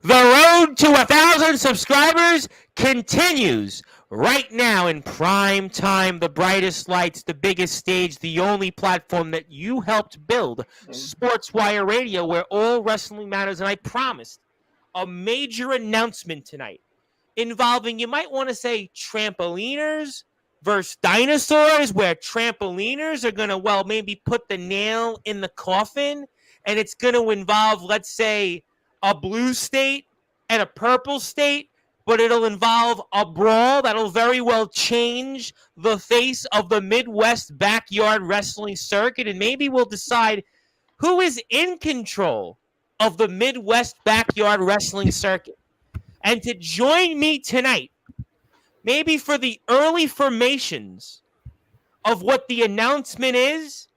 The road to 1,000 subscribers continues right now in prime time. The brightest lights, the biggest stage, the only platform that you helped build, Sportswire Radio, where all wrestling matters. And I promised a major announcement tonight involving, you might want to say, trampoliners versus dinosaurs, where trampoliners are going to, well, maybe put the nail in the coffin, and it's going to involve, let's say, a blue state and a purple state, but it'll involve a brawl that'll very well change the face of the Midwest backyard wrestling circuit, and maybe we'll decide who is in control of the Midwest backyard wrestling circuit. And to join me tonight, maybe for the early formations of what the announcement is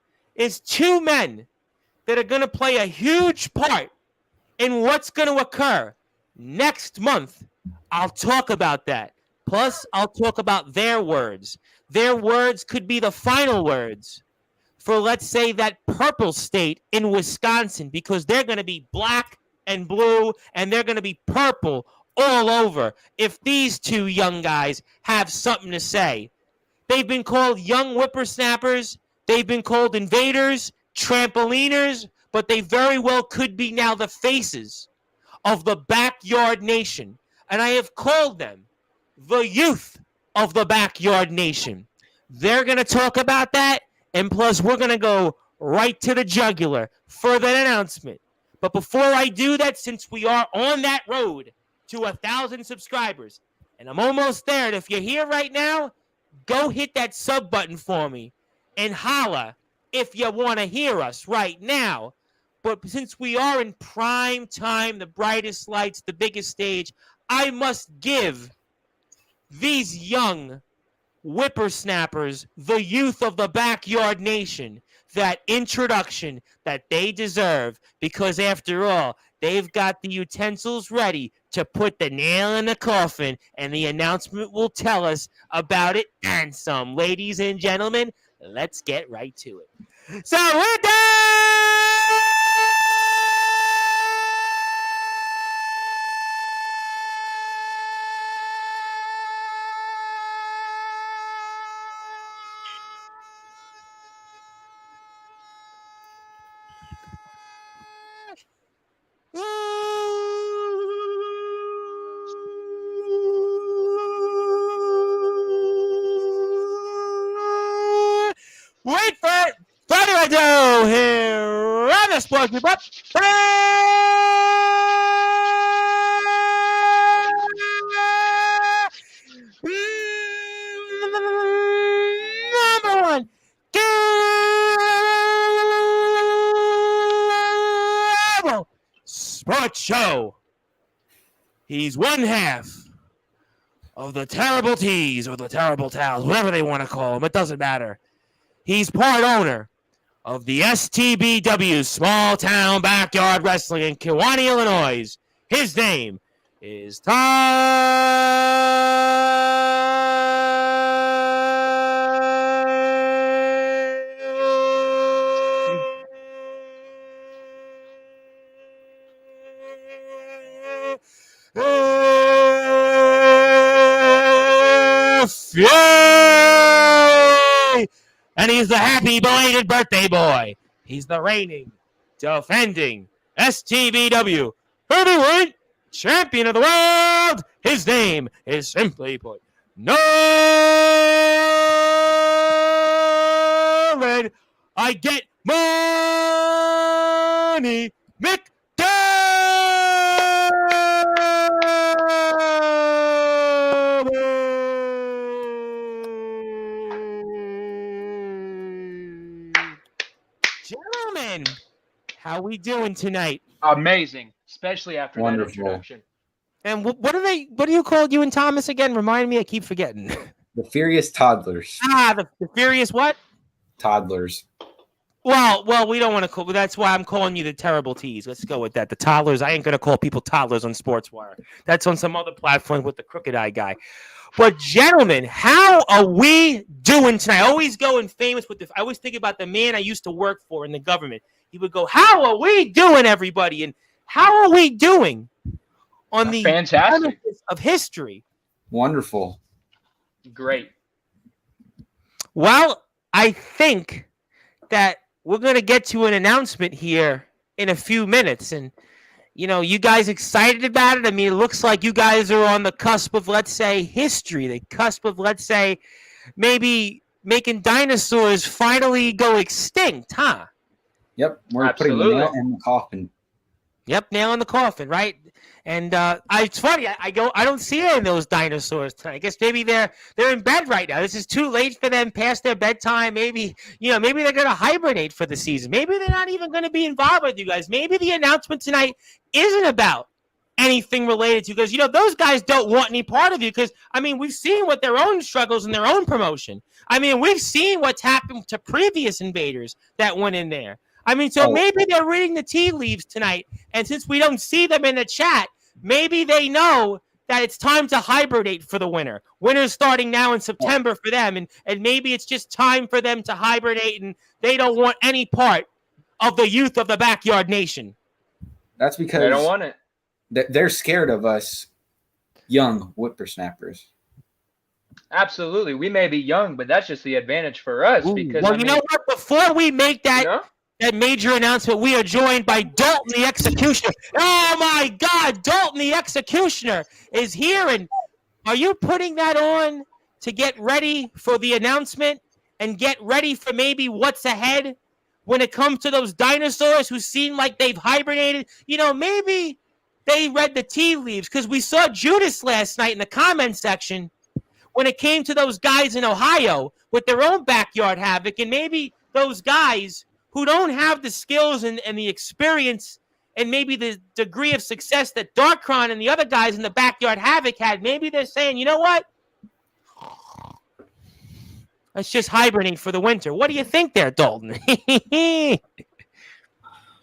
two men that are going to play a huge part in what's going to occur next month. I'll talk about that. Plus, I'll talk about their words. Their words could be the final words for, let's say, that purple state in Wisconsin, because they're going to be black and blue, and they're going to be purple all over if these two young guys have something to say. They've been called young whippersnappers. They've been called invaders, trampoliners, but they very well could be now the faces of the backyard nation. And I have called them the youth of the backyard nation. They're going to talk about that, and plus we're going to go right to the jugular for that announcement. But before I do that, since we are on that road to 1,000 subscribers, and I'm almost there, and if you're here right now, go hit that sub button for me and holla if you want to hear us right now. But since we are in prime time, the brightest lights, the biggest stage, I must give these young whippersnappers, the youth of the backyard nation, that introduction that they deserve, because after all, they've got the utensils ready to put the nail in the coffin, and the announcement will tell us about it and some. Ladies and gentlemen, let's get right to it. So with that, wait for it. Further ado, here on the Sportzwire. Number one, Global Sports Show. He's one half of the Terrible Tees or the Terrible Towels, whatever they want to call him. It doesn't matter. He's part owner of the STBW, Small Town Backyard Wrestling in Kewanee, Illinois. His name is Tom Fury! And he's the happy belated birthday boy. He's the reigning, defending STBW heavyweight champion of the world. His name is, simply put, Nolan. I get money, Gentlemen, how we doing tonight? Amazing, especially after Wonderful. that introduction. And what do you call you and Thomas again? Remind me, I keep forgetting. The Furious Toddlers. The Furious what? Toddlers. Well, we don't want to call. That's why I'm calling you the Terrible Tees. Let's go with that. The toddlers. I ain't gonna call people toddlers on Sportswire. That's on some other platform with the crooked eye guy. But gentlemen, how are we doing tonight? I always go and famous with this. I always think about the man I used to work for in the government. He would go, "How are we doing, everybody?" And how are we doing on the Fantastic. premises of history. Wonderful. Great. Well, I think that we're going to get to an announcement here in a few minutes. And, you guys excited about it? I mean, it looks like you guys are on the cusp of, let's say, history, the cusp of, let's say, maybe making dinosaurs finally go extinct, huh? Yep, we're Absolutely. putting a nail in the coffin. Yep, nail in the coffin, right? And it's funny. I don't see any of those dinosaurs tonight. I guess maybe they're in bed right now. This is too late for them, past their bedtime. Maybe maybe they're gonna hibernate for the season. Maybe they're not even gonna be involved with you guys. Maybe the announcement tonight isn't about anything related to, because those guys don't want any part of you. Because we've seen what their own struggles and their own promotion. We've seen what's happened to previous invaders that went in there. Maybe they're reading the tea leaves tonight, and since we don't see them in the chat, maybe they know that it's time to hibernate for the winter. Winter's starting now in September for them, and maybe it's just time for them to hibernate, and they don't want any part of the youth of the Backyard Nation. That's because They don't want it. they're scared of us young whippersnappers. Absolutely. We may be young, but that's just the advantage for us. Because Well, you know what? Before we make that major announcement, we are joined by Dalton the Executioner. Oh my God, Dalton the Executioner is here. And are you putting that on to get ready for the announcement and get ready for maybe what's ahead when it comes to those dinosaurs who seem like they've hibernated? Maybe they read the tea leaves, because we saw Judas last night in the comment section when it came to those guys in Ohio with their own backyard havoc, and maybe those guys who don't have the skills and the experience and maybe the degree of success that Darkron and the other guys in the Backyard Havoc had, maybe they're saying, you know what? Let's just hibernate for the winter. What do you think there, Dalton?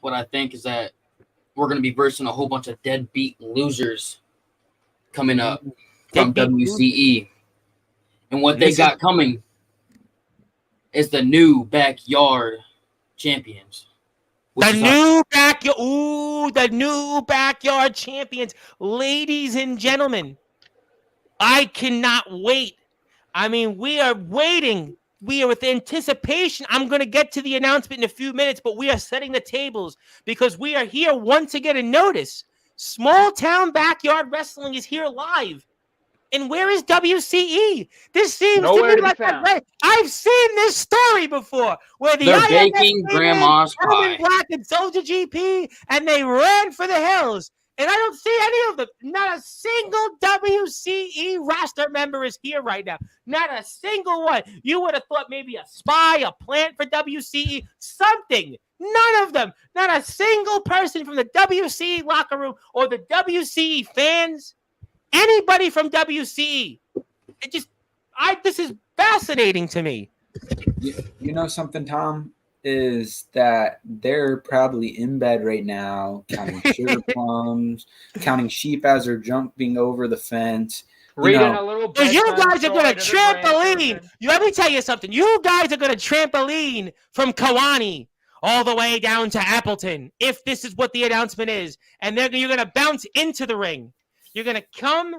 What I think is that we're going to be versing a whole bunch of deadbeat losers coming up from WCE. And what they got coming is the new Backyard Champions. The new Backyard Champions. Ladies and gentlemen, I cannot wait. We are waiting. We are with anticipation. I'm going to get to the announcement in a few minutes, but we are setting the tables because we are here once again. And notice, Small Town Backyard Wrestling is here live. And where is WCE? This seems Nowhere to be to be like found. I've seen this story before, where the They're IMF baking came grandma's in, Herman pie. Black and Soldier GP, and they ran for the hills. And I don't see any of them. Not a single WCE roster member is here right now. Not a single one. You would have thought maybe a spy, a plant for WCE, something. None of them. Not a single person from the WCE locker room or the WCE fans. Anybody from WCE. This is fascinating to me. You know something, Tom? Is that they're probably in bed right now, counting sugar plums, counting sheep as they're jumping over the fence. Reading a little bit. You guys are going to trampoline. Let me tell you something. You guys are going to trampoline from Kewanee all the way down to Appleton, if this is what the announcement is. And you're going to bounce into the ring. You're going to come,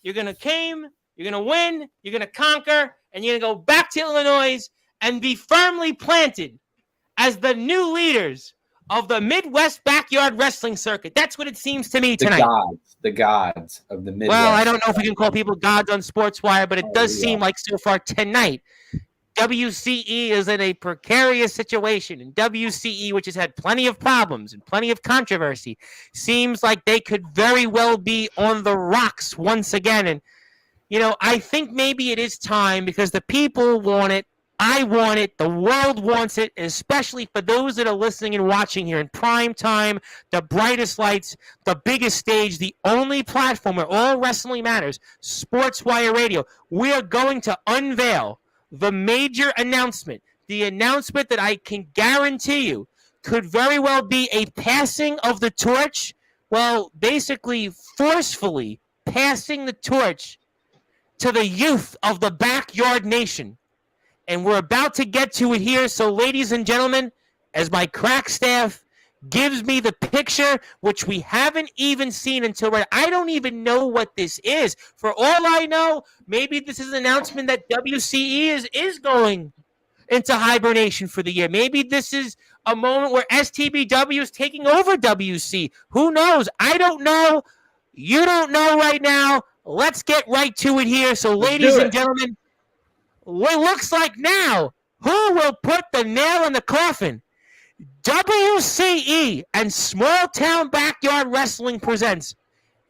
you're going to came, you're going to win, you're going to conquer, and you're going to go back to Illinois and be firmly planted as the new leaders of the Midwest Backyard Wrestling Circuit. That's what it seems to me tonight. The gods of the Midwest. Well, I don't know if we can call people gods on Sportswire, but it does seem like so far tonight, WCE is in a precarious situation, and WCE, which has had plenty of problems and plenty of controversy, seems like they could very well be on the rocks once again. And, I think maybe it is time, because the people want it. I want it. The world wants it, especially for those that are listening and watching here in prime time, the brightest lights, the biggest stage, the only platform where all wrestling matters, Sportswire Radio. We are going to unveil the major announcement, the announcement that I can guarantee you could very well be a passing of the torch. Well, basically forcefully passing the torch to the youth of the Backyard Nation. And we're about to get to it here. So, ladies and gentlemen, as my crack staff gives me the picture, which we haven't even seen until right. I don't even know what this is. For all I know, maybe this is an announcement that WCE is going into hibernation for the year. Maybe this is a moment where STBW is taking over WC. Who knows? I don't know. You don't know right now. Let's get right to it here. So, ladies and gentlemen, what looks like now, who will put the nail in the coffin? WCE and Small Town Backyard Wrestling presents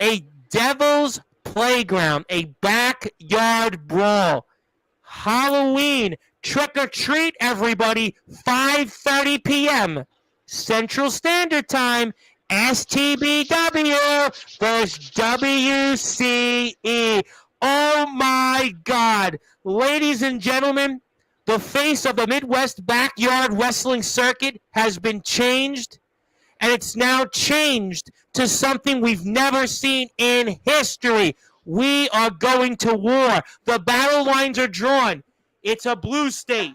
a Devil's Playground, a backyard brawl. Halloween, trick or treat, everybody, 5:30 p.m. Central Standard Time. STBW versus WCE. Oh my God. Ladies and gentlemen, the face of the Midwest backyard wrestling circuit has been changed, and it's now changed to something we've never seen in history. We are going to war. The battle lines are drawn. It's a blue state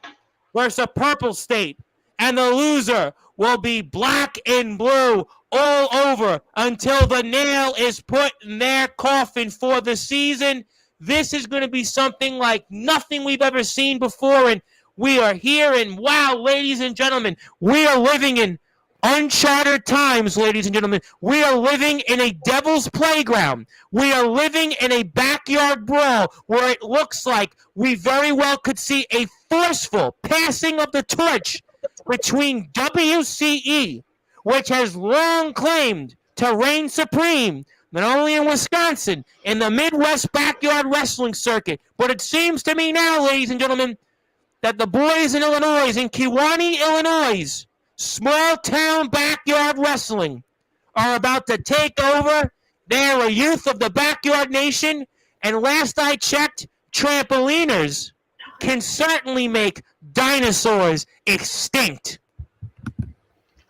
versus a purple state, and the loser will be black and blue all over until the nail is put in their coffin for the season. This is going to be something like nothing we've ever seen before, and we are here, and wow, ladies and gentlemen, we are living in uncharted times, ladies and gentlemen. We are living in a devil's playground. We are living in a backyard brawl where it looks like we very well could see a forceful passing of the torch between WCE, which has long claimed to reign supreme, not only in Wisconsin, in the Midwest backyard wrestling circuit, but it seems to me now, ladies and gentlemen, that the boys in Illinois, in Kewanee, Illinois, Small Town Backyard Wrestling, are about to take over. They're a youth of the Backyard Nation, and last I checked, trampoliners can certainly make dinosaurs extinct.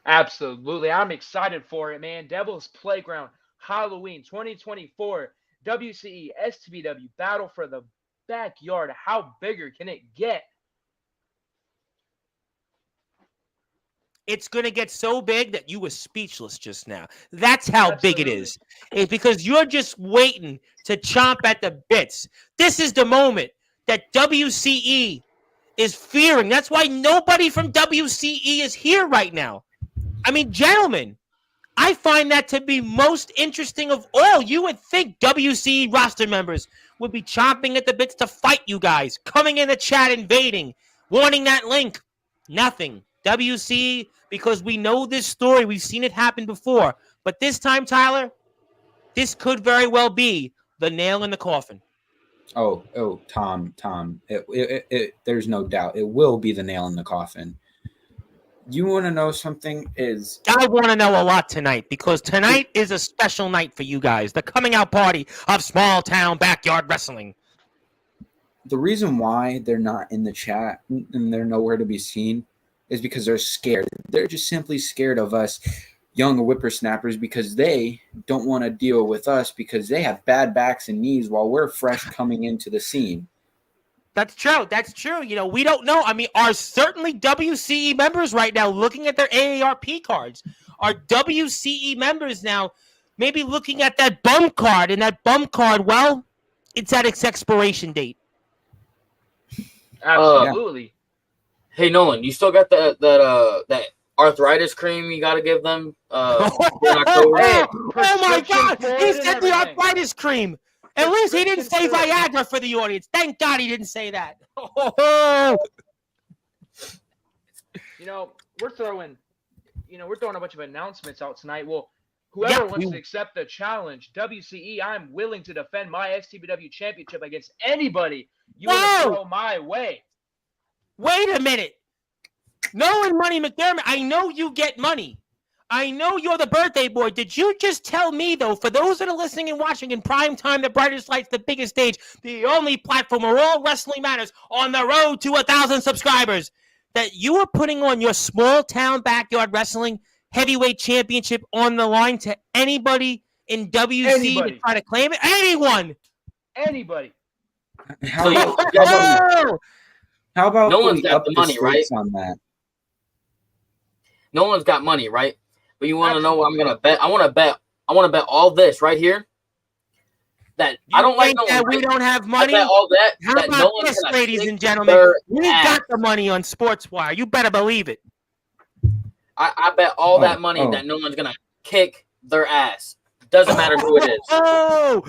Absolutely. I'm excited for it, man. Devil's Playground, Halloween 2024, WCE, STBW, battle for the backyard. How bigger can it get? It's going to get so big that you were speechless just now. That's how big it is. It's because you're just waiting to chomp at the bits. This is the moment that WCE is fearing. That's why nobody from WCE is here right now. I mean, gentlemen, I find that to be most interesting of all. You would think WCE roster members would be chomping at the bits to fight you guys, coming in the chat, invading, wanting that link. Nothing. WCE, because we know this story. We've seen it happen before. But this time, Tyler, this could very well be the nail in the coffin. Oh, Tom. There's no doubt. It will be the nail in the coffin. You want to know something? I want to know a lot tonight, because tonight is a special night for you guys. The coming out party of Small Town Backyard Wrestling. The reason why they're not in the chat and they're nowhere to be seen is because they're scared. They're just simply scared of us young whippersnappers, because they don't want to deal with us because they have bad backs and knees while we're fresh coming into the scene. That's true. You know, we don't know. I mean, are certainly WCE members right now looking at their AARP cards? Are WCE members now maybe looking at that bum card, and that bum card, well, it's at its expiration date? Absolutely. Hey, Nolan, you still got that arthritis cream you got to give them? Oh my God! He said the arthritis cream. At least he didn't say Viagra for the audience. Thank God he didn't say that. You know, we're throwing a bunch of announcements out tonight. Well, whoever wants to accept the challenge, WCE, I'm willing to defend my STBW championship against anybody you want to throw my way. Wait a minute. Nolan Money McDermott, I know you get money. I know you're the birthday boy. Did you just tell me, though, for those that are listening and watching in prime time, the brightest lights, the biggest stage, the only platform where all wrestling matters, on the road to 1,000 subscribers, that you are putting on your Small Town Backyard Wrestling heavyweight championship on the line to anybody in WC to try to claim it? Anybody. How about no one's got the money, right? On that? No one's got money, right? But you want to know what I'm gonna bet? I want to bet all this right here. That You I don't like think no that one. we don't have I money? bet all that. How that about no one's this, gonna ladies kick and gentlemen? their We ass. got the money on Sportswire. You better believe it. I bet all that money that no one's gonna kick their ass. Doesn't matter who it is. Oh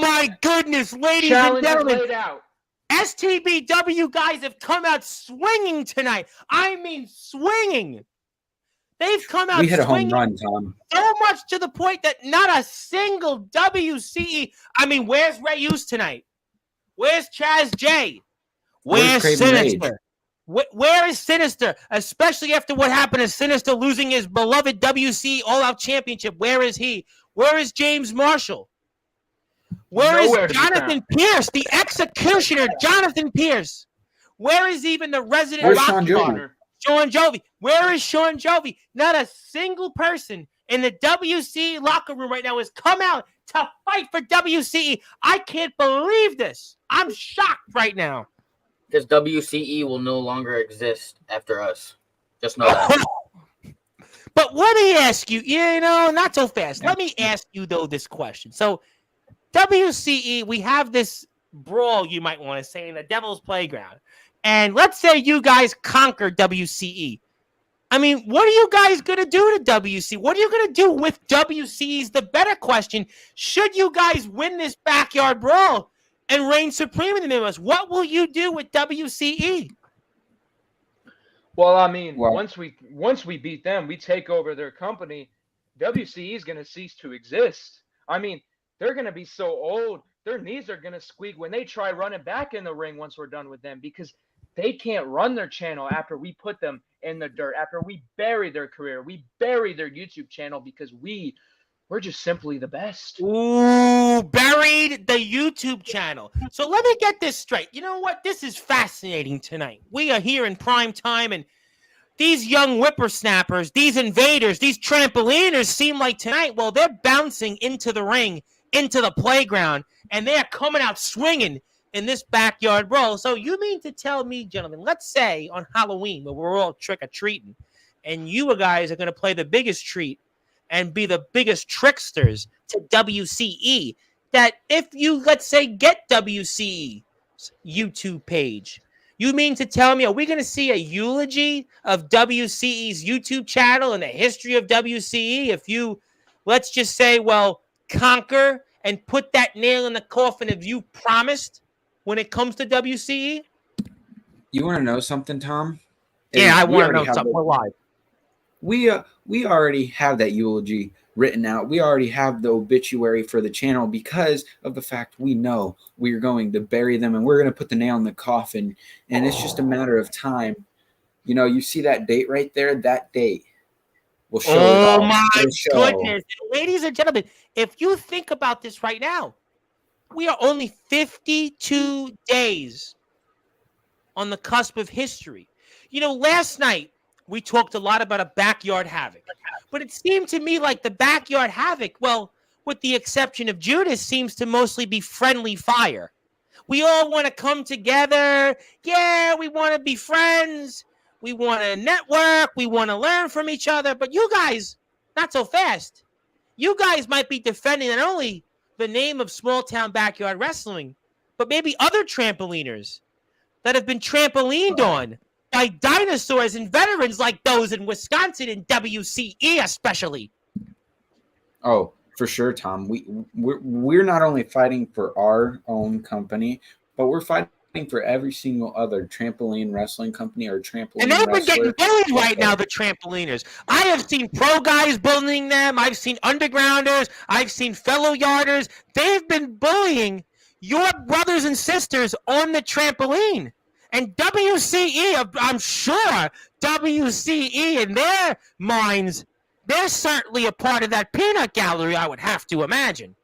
my goodness, ladies Challenge and is gentlemen. laid out. STBW guys have come out swinging tonight. I mean, swinging. They've come out We hit a home swinging run, Tom. so much to the point that not a single WCE. I mean, where's Ray Hughes tonight? Where's Chaz J? Where's Craven Rage? Sinister? Where is Sinister? Especially after what happened to Sinister losing his beloved WC All-Out Championship. Where is he? Where is James Marshall? Where is Nowhere to be Jonathan Pierce, the executioner, Jonathan Pierce? Where is even the resident Where's rock Sean star, Jovi? Sean Jovi? Where is Sean Jovi? Not a single person in the WC locker room right now has come out to fight for WCE. I can't believe this. I'm shocked right now. Because WCE will no longer exist after us. Just know that. But let me ask you, not so fast. Let me ask you, though, this question. So, WCE, we have this brawl, you might want to say, in the Devil's Playground. And let's say you guys conquer WCE. I mean, what are you guys going to do to WC? What are you going to do with WC is the better question. Should you guys win this backyard brawl and reign supreme in the Midwest, what will you do with WCE? Well, I mean, once we beat them, we take over their company. WCE is going to cease to exist. I mean, they're going to be so old, their knees are going to squeak when they try running back in the ring once we're done with them, because they can't run their channel after we put them in the dirt, after we bury their career, we bury their YouTube channel, because we're just simply the best. Ooh, buried the YouTube channel. So let me get this straight. You know what? This is fascinating tonight. We are here in prime time, and these young whippersnappers, these invaders, these trampoliners seem like tonight, well, they're bouncing into the ring, into the playground, and they're coming out swinging in this backyard brawl. So you mean to tell me, gentlemen, let's say on Halloween, where we're all trick-or-treating, and you guys are going to play the biggest treat and be the biggest tricksters to WCE, that if you, let's say, get WCE's YouTube page, you mean to tell me, are we going to see a eulogy of WCE's YouTube channel and the history of WCE if you, let's just say, well, conquer and put that nail in the coffin of you promised when it comes to WCE? You want to know something, Tom? Yeah, I want to know something. We're live. We already have that eulogy written out. We already have the obituary for the channel because of the fact we know we're going to bury them and we're going to put the nail in the coffin. And it's just a matter of time. You know, you see that date right there? That date will show. Oh, my goodness. Ladies and gentlemen, if you think about this right now, we are only 52 days on the cusp of history. You know, last night, we talked a lot about a backyard havoc, but it seemed to me like the backyard havoc, well, with the exception of Judas, seems to mostly be friendly fire. We all want to come together. Yeah, we want to be friends. We want to network. We want to learn from each other. But you guys, not so fast. You guys might be defending not only the name of small town backyard wrestling, but maybe other trampoliners that have been trampolined on by dinosaurs and veterans like those in Wisconsin and WCE especially. Oh, for sure, Tom. We're not only fighting for our own company, but we're fighting for every single other trampoline wrestling company or trampoline. And they've been getting bullied right now, the trampoliners. I have seen pro guys bullying them. I've seen undergrounders. I've seen fellow yarders. They've been bullying your brothers and sisters on the trampoline. And WCE, I'm sure WCE in their minds, they're certainly a part of that peanut gallery, I would have to imagine.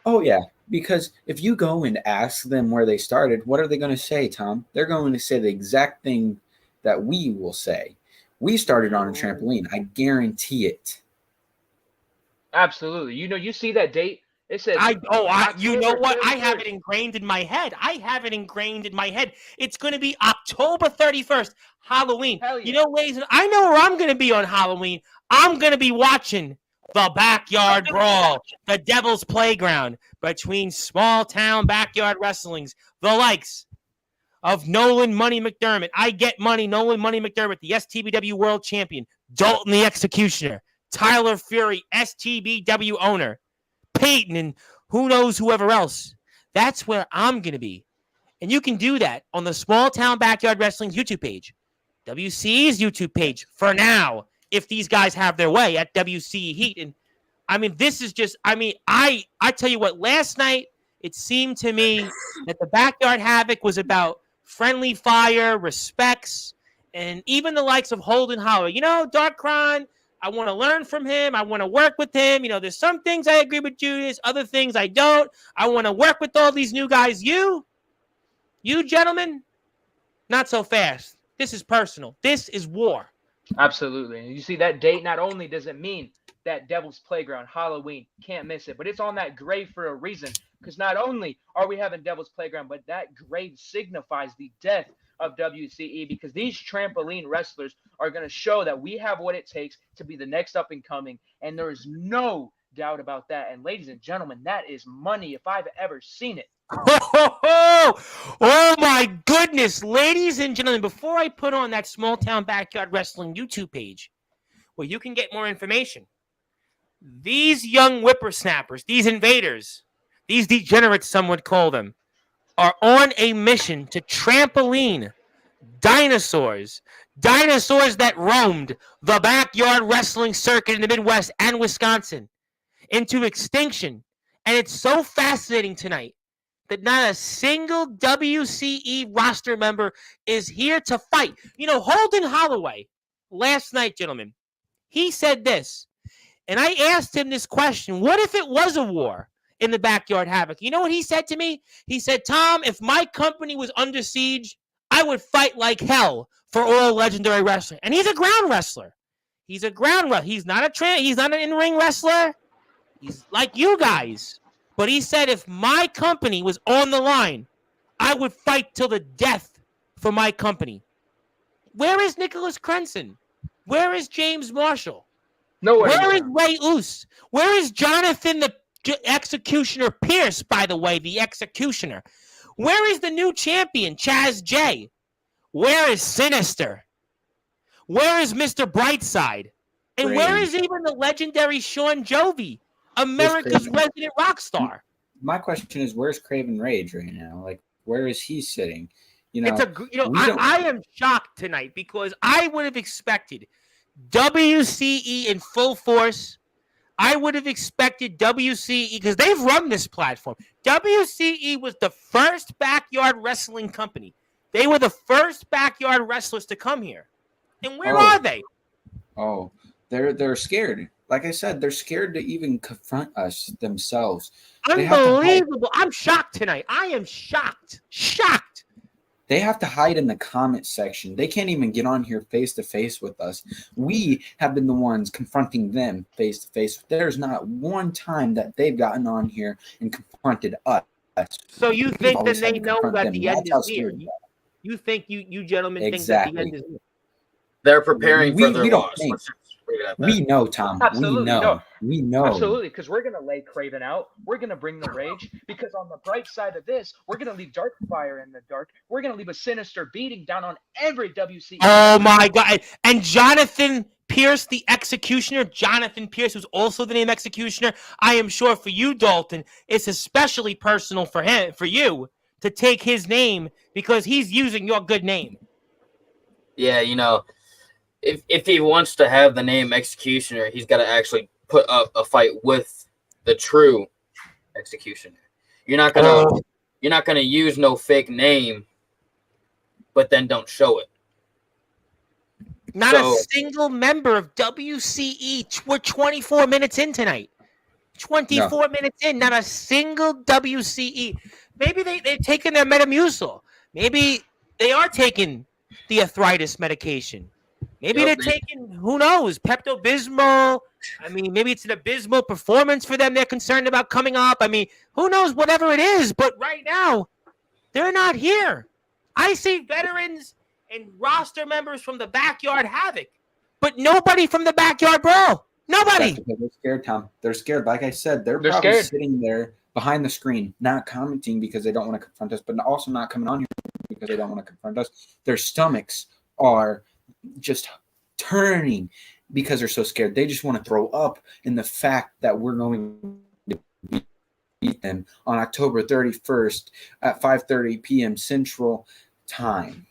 Oh, yeah, because if you go and ask them where they started, what are they going to say, Tom? They're going to say the exact thing that we will say. We started on a trampoline. I guarantee it. Absolutely. You know, you see that date, It says you know what? I have 31st. it ingrained in my head. It's going to be October 31st, Halloween. Hell yeah. You know, ladies, I know where I'm going to be on Halloween. I'm going to be watching the Backyard Brawl, the Devil's Playground between small town backyard wrestlings, the likes of Nolan Money McDermott. I get money, Nolan Money McDermott, the STBW World Champion, Dalton the Executioner, Tyler Fury, STBW owner, Peyton, and who knows whoever else. That's where I'm going to be. And you can do that on the Small Town Backyard Wrestling's YouTube page, WCE's YouTube page for now, if these guys have their way at WCE Heat. And I mean, this is just, I mean, I tell you what, last night, it seemed to me that the Backyard Havoc was about friendly fire, respects, and even the likes of Holden Holler. You know, Darkron, I want to learn from him. I want to work with him. You know, there's some things I agree with Judas, other things I don't. I want to work with all these new guys. You gentlemen, not so fast. This is personal. This is war. Absolutely. And you see that date, not only does it mean that Devil's Playground, Halloween, can't miss it, but it's on that grave for a reason. Because not only are we having Devil's Playground, but that grave signifies the death of WCE, because these trampoline wrestlers are going to show that we have what it takes to be the next up and coming. And there is no doubt about that. And ladies and gentlemen, that is money if I've ever seen it. Oh my goodness, ladies and gentlemen, before I put on that Small Town Backyard Wrestling YouTube page where you can get more information, these young whippersnappers, these invaders, these degenerates, some would call them, are on a mission to trampoline dinosaurs that roamed the backyard wrestling circuit in the Midwest and Wisconsin into extinction. And it's so fascinating tonight that not a single WCE roster member is here to fight. You know, Holden Holloway, last night, gentlemen, he said this, and I asked him this question: what if it was a war in the Backyard Havoc? You know what he said to me? He said, Tom, if my company was under siege, I would fight like hell for all legendary wrestling. And he's a ground wrestler. He's not he's not an in-ring wrestler. He's like you guys. But he said, if my company was on the line, I would fight till the death for my company. Where is Nicholas Crenson? Where is James Marshall? Nowhere. Where is Ray Oos? Where is Jonathan the Executioner Pierce, by the way, the Executioner? Where is the new champion, Chaz J? Where is Sinister? Where is Mr. Brightside? And where is even the legendary Sean Jovi, America's resident rock star? My question is, where's Craven Rage right now? Like, where is he sitting? You know, I am shocked tonight because I would have expected WCE in full force. I would have expected WCE, because they've run this platform. WCE was the first backyard wrestling company. They were the first backyard wrestlers to come here. And where are they? Oh, they're scared. Like I said, they're scared to even confront us themselves. Unbelievable. I'm shocked tonight. I am shocked. Shocked. They have to hide in the comment section. They can't even get on here face to face with us. We have been the ones confronting them face to face. There's not one time that they've gotten on here and confronted us. So you think that they know that the end is near? You think you gentlemen think that the end is near? They're preparing for their loss. We know, Tom. Absolutely. We know. Absolutely, because we're going to lay Craven out. We're going to bring the rage. Because on the bright side of this, we're going to leave Darkfire in the dark. We're going to leave a sinister beating down on every WC. Oh, my God. And Jonathan Pierce, the Executioner, Jonathan Pierce, who's also the name Executioner, I am sure for you, Dalton, it's especially personal for you to take his name because he's using your good name. Yeah, you know, if he wants to have the name Executioner, he's got to actually put up a fight with the true Executioner. You're not gonna use no fake name, but then don't show it. Not a single member of WCE. We're 24 minutes in tonight. 24 minutes in, not a single WCE. Maybe they're taking their Metamucil. Maybe they are taking the arthritis medication. Maybe they're taking, who knows, Pepto-Bismol, I mean, maybe it's an abysmal performance for them. They're concerned about coming up. I mean, who knows, whatever it is. But right now, they're not here. I see veterans and roster members from the Backyard Havoc, but nobody from the Backyard Brawl. Nobody. They're scared, Tom. They're scared. Like I said, they're probably scared. sitting there behind the screen, not commenting because they don't want to confront us, but also not coming on here because they don't want to confront us. Their stomachs are just turning because they're so scared. They just want to throw up in the fact that we're going to beat them on October 31st at 5:30 p.m. Central Time.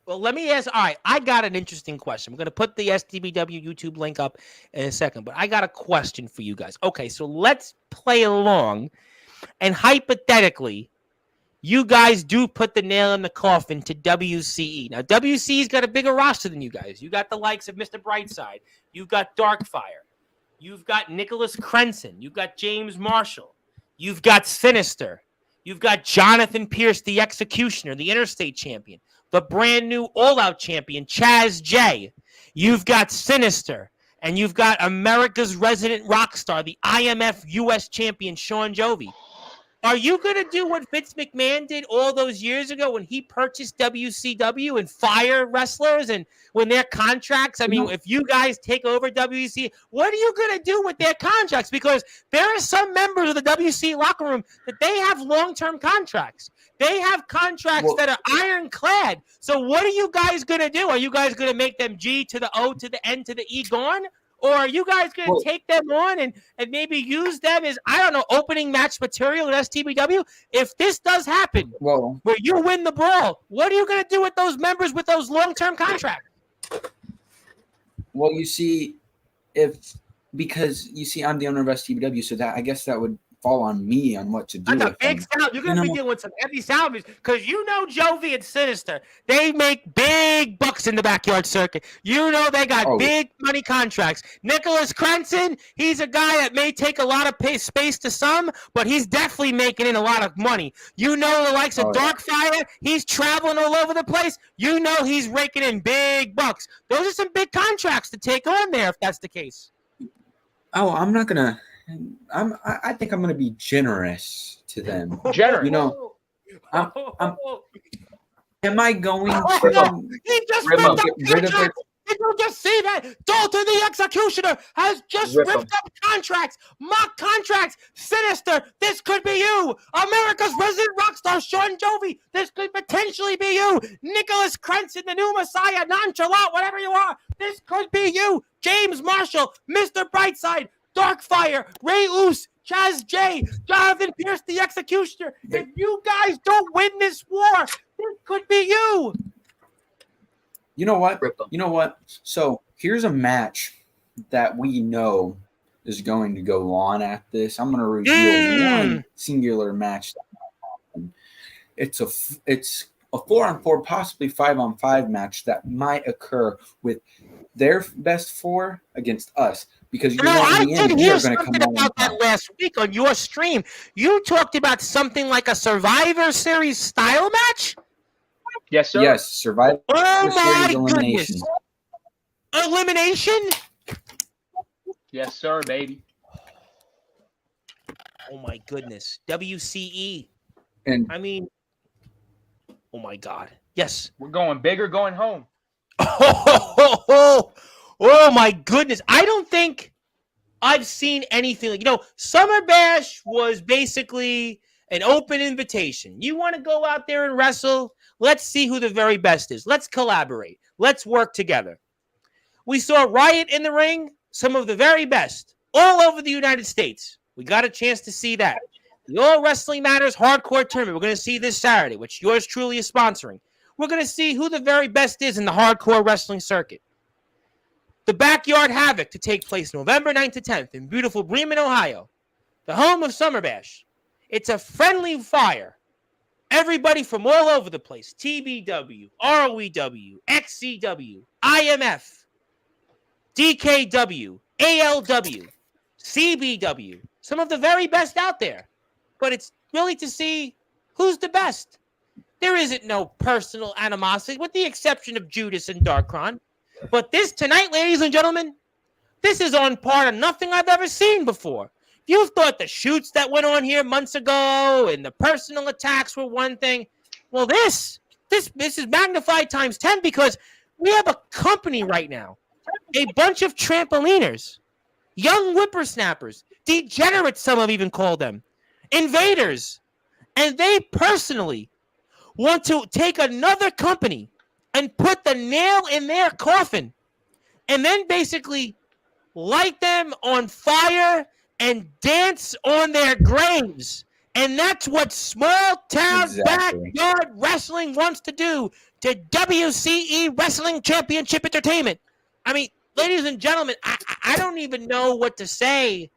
Well, let me ask. All right, I got an interesting question. We're going to put the STBW YouTube link up in a second, but I got a question for you guys. Okay, so let's play along, and hypothetically, you guys do put the nail in the coffin to WCE. Now, WCE's got a bigger roster than you guys. You got the likes of Mr. Brightside. You've got Darkfire. You've got Nicholas Crenson. You've got James Marshall. You've got Sinister. You've got Jonathan Pierce, the Executioner, the Interstate Champion. The brand new all-out champion, Chaz J. You've got Sinister. And you've got America's resident rock star, the IMF U.S. champion, Sean Jovi. Are you going to do what Vince McMahon did all those years ago when he purchased WCW and fire wrestlers and when their contracts, I mean, if you guys take over WC, what are you going to do with their contracts? Because there are some members of the WC locker room that they have long-term contracts. They have contracts that are ironclad. So what are you guys going to do? Are you guys going to make them G to the O to the N to the E gone? Or are you guys going to take them on and maybe use them as, I don't know, opening match material at STBW? If this does happen, where you win the brawl, what are you going to do with those members with those long-term contracts? Well, you see, because I'm the owner of STBW, so that I guess that would fall on me on what to do. That's a big sound. You're going to be dealing with some heavy salaries because you know Jovi and Sinister. They make big bucks in the backyard circuit. You know they got big money contracts. Nicholas Crenson, he's a guy that may take a lot of space to some, but he's definitely making in a lot of money. You know the likes of Darkfire, he's traveling all over the place. You know he's raking in big bucks. Those are some big contracts to take on there if that's the case. Oh, I'm not going to. I think I'm going to be generous to them. Generous. You know, am I going to he just ripped up contracts? Did you just see that? Dalton the Executioner has just ripped up contracts, mock contracts. Sinister, this could be you. America's resident rock star, Sean Jovi, this could potentially be you. Nicholas Crenson, the new Messiah, nonchalant, whatever you are, this could be you. James Marshall, Mr. Brightside, Darkfire, Ray Oos, Chaz J, Jonathan Pierce, the Executioner. If you guys don't win this war, this could be you. You know what? So here's a match that we know is going to go on at this. I'm going to reveal one singular match that might happen. It's a 4-on-4, possibly 5-on-5 match that might occur with their best four against us. Because I did hear something about that last week on your stream. You talked about something like a Survivor Series style match? Yes, sir. Yes, Survivor Series elimination. Elimination? Yes, sir, baby. Oh my goodness. WCE. And I mean, oh my God. Yes. We're going big or going home. Oh my goodness. I don't think I've seen anything like, Summer Bash was basically an open invitation. You want to go out there and wrestle? Let's see who the very best is. Let's collaborate. Let's work together. We saw Riot in the ring, some of the very best, all over the United States. We got a chance to see that. The All Wrestling Matters Hardcore Tournament, we're going to see this Saturday, which yours truly is sponsoring. We're going to see who the very best is in the hardcore wrestling circuit. The Backyard Havoc to take place November 9th to 10th in beautiful Bremen, Ohio, the home of Summer Bash. It's a friendly fire. Everybody from all over the place, TBW, ROEW, XCW, IMF, DKW, ALW, CBW, some of the very best out there. But it's really to see who's the best. There isn't no personal animosity, with the exception of Judas and Darkron. But this tonight, ladies and gentlemen, This is on par of nothing I've ever seen before. You thought the shoots that went on here months ago and the personal attacks were one thing. Well, this is magnified times 10 because we have a company right now, a bunch of trampoliners, young whippersnappers, degenerates, some have even called them, invaders, and they personally want to take another company and put the nail in their coffin and then basically light them on fire and dance on their graves. And that's what small town backyard wrestling wants to do to WCE Wrestling Championship Entertainment. I mean, ladies and gentlemen, I don't even know what to say,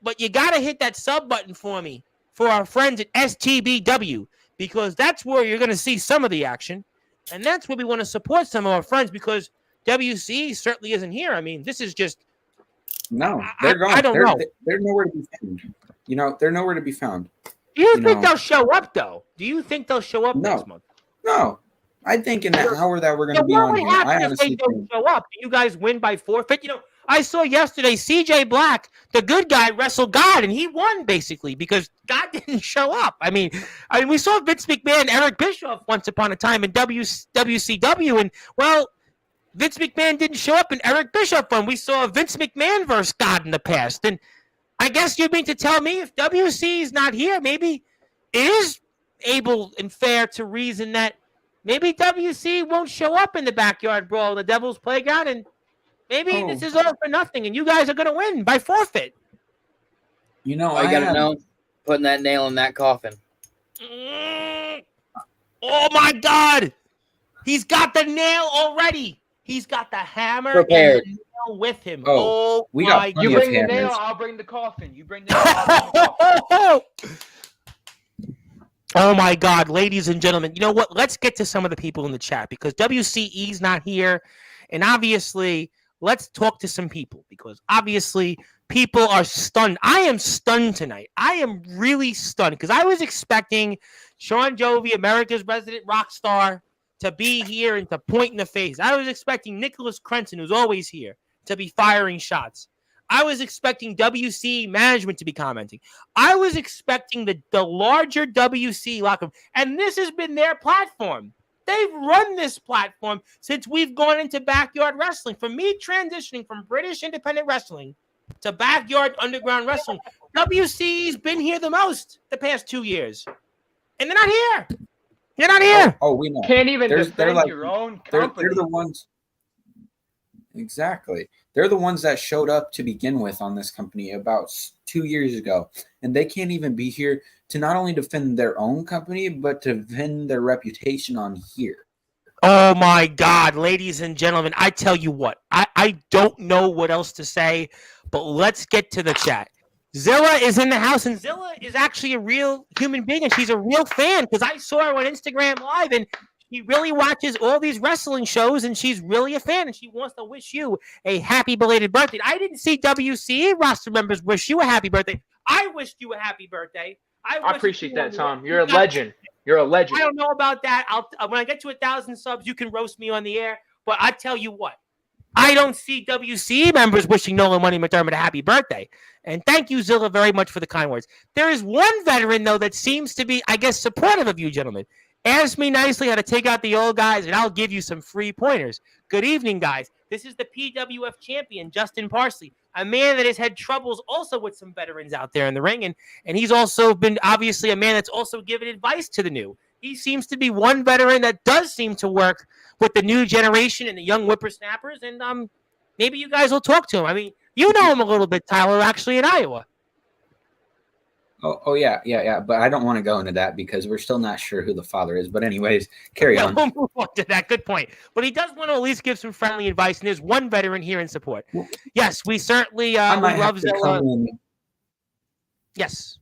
but you got to hit that sub button for me for our friends at STBW, because that's where you're going to see some of the action. And that's where we want to support some of our friends, because WCE certainly isn't here. I mean, this is just... No, they're gone. I don't know. They're nowhere to be found. You know, they're nowhere to be found. Do you think they'll show up, though? Do you think they'll show up next month? No. I think in the hour that we're going to be on here, I honestly don't show up. Do you guys win by forfeit? You know, I saw yesterday CJ Black, the good guy, wrestled God, and he won basically because God didn't show up. I mean, we saw Vince McMahon, Eric Bischoff once upon a time in WCW, and well, Vince McMahon didn't show up, and Eric Bischoff won. We saw Vince McMahon versus God in the past, and I guess you mean to tell me if WC is not here, maybe it is able and fair to reason that maybe WC won't show up in the backyard brawl, the Devil's Playground, and maybe this is all for nothing, and you guys are going to win by forfeit. You know, I got to know, putting that nail in that coffin. Oh, my God. He's got the nail already. He's got the hammer prepared and the nail with him. We got you bring the nail, I'll bring the coffin. You bring the nail, I'll bring the coffin. Oh, my God, ladies and gentlemen. You know what? Let's get to some of the people in the chat because WCE's not here. And obviously, let's talk to some people because obviously people are stunned. I am stunned tonight. I am really stunned because I was expecting Sean Jovi, America's resident rock star, to be here and to point in the face. I was expecting Nicholas Crenson, who's always here, to be firing shots. I was expecting WC management to be commenting. I was expecting the larger WC locker room. And this has been their platform. They've run this platform since we've gone into backyard wrestling. For me, transitioning from British independent wrestling to backyard underground wrestling, WC's been here the most the past 2 years. And they're not here. You're not here. Oh, we know. Can't even defend your own company. They're the ones. Exactly. They're the ones that showed up to begin with on this company about 2 years ago. And they can't even be here to not only defend their own company, but to defend their reputation on here. Oh, my God, ladies and gentlemen, I tell you what. I don't know what else to say, but let's get to the chat. Zilla is in the house, and Zilla is actually a real human being, and she's a real fan because I saw her on Instagram Live, and she really watches all these wrestling shows, and she's really a fan, and she wants to wish you a happy belated birthday. I didn't see WCA roster members wish you a happy birthday. I wished you a happy birthday. I appreciate that, Tom. You're a legend. You're a legend. I don't know about that. When I get to 1,000 subs, you can roast me on the air, but I tell you what. I don't see WCE members wishing Nolan Money McDermott a happy birthday. And thank you, Zilla, very much for the kind words. There is one veteran, though, that seems to be, I guess, supportive of you, gentlemen. Ask me nicely how to take out the old guys, and I'll give you some free pointers. Good evening, guys. This is the PWF champion, Justin Parsley, a man that has had troubles also with some veterans out there in the ring. And he's also been, obviously, a man that's also given advice to the new. He seems to be one veteran that does seem to work with the new generation and the young whippersnappers, and maybe you guys will talk to him. I mean, you know him a little bit, Tyler, actually in Iowa. Oh yeah. But I don't want to go into that because we're still not sure who the father is. But anyways, carry on. We'll move on to that. Good point. But he does want to at least give some friendly advice, and there's one veteran here in support. Yes, we certainly we love Zilla. Yes.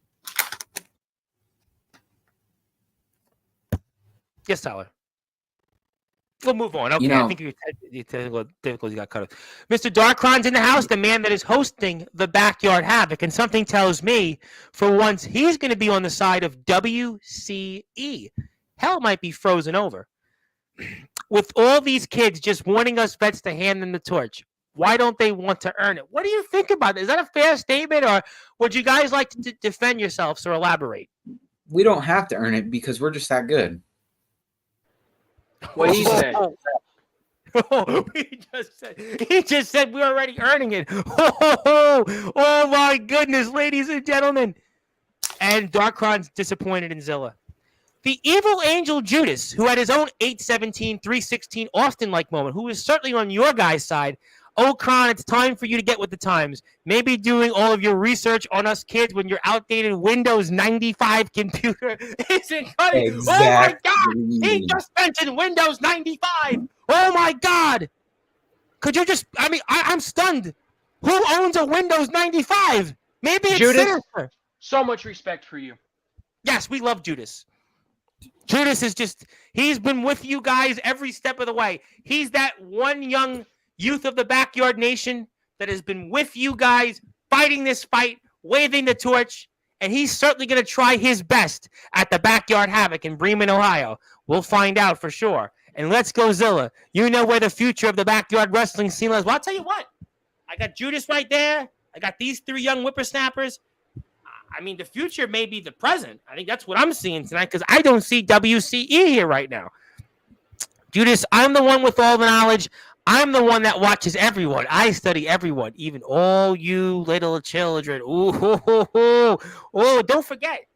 Yes, Tyler. We'll move on. Okay, I think your technical difficulties got cut off. Mr. Darkron's in the house, the man that is hosting the Backyard Havoc, and something tells me, for once, he's going to be on the side of WCE. Hell might be frozen over. With all these kids just wanting us vets to hand them the torch, Why don't they want to earn it? What do you think about it? Is that a fair statement, or would you guys like to defend yourselves or elaborate? We don't have to earn it because we're just that good. What he said. He just said we're already earning it. Oh my goodness, ladies and gentlemen. And Darkron's disappointed in Zilla. The evil angel Judas, who had his own 817, 316 Austin-like moment, who is certainly on your guys' side. Oh, Kron, it's time for you to get with the times. Maybe doing all of your research on us kids when your outdated Windows 95 computer isn't cutting. Exactly. Oh my God! He just mentioned Windows 95. Oh my God! Could you just? I mean, I'm stunned. Who owns a Windows 95? Maybe it's Judas. Sinister. So much respect for you. Yes, we love Judas. Judas is he's been with you guys every step of the way. He's that one young youth of the Backyard Nation that has been with you guys, fighting this fight, waving the torch, and he's certainly going to try his best at the Backyard Havoc in Bremen, Ohio. We'll find out for sure. And let's go, Zilla. You know where the future of the Backyard Wrestling scene is. Well, I'll tell you what. I got Judas right there. I got these 3 young whippersnappers. I mean, the future may be the present. I think that's what I'm seeing tonight because I don't see WCE here right now. Judas, I'm the one with all the knowledge. I'm the one that watches everyone. I study everyone, even all you little children. Ooh, don't forget,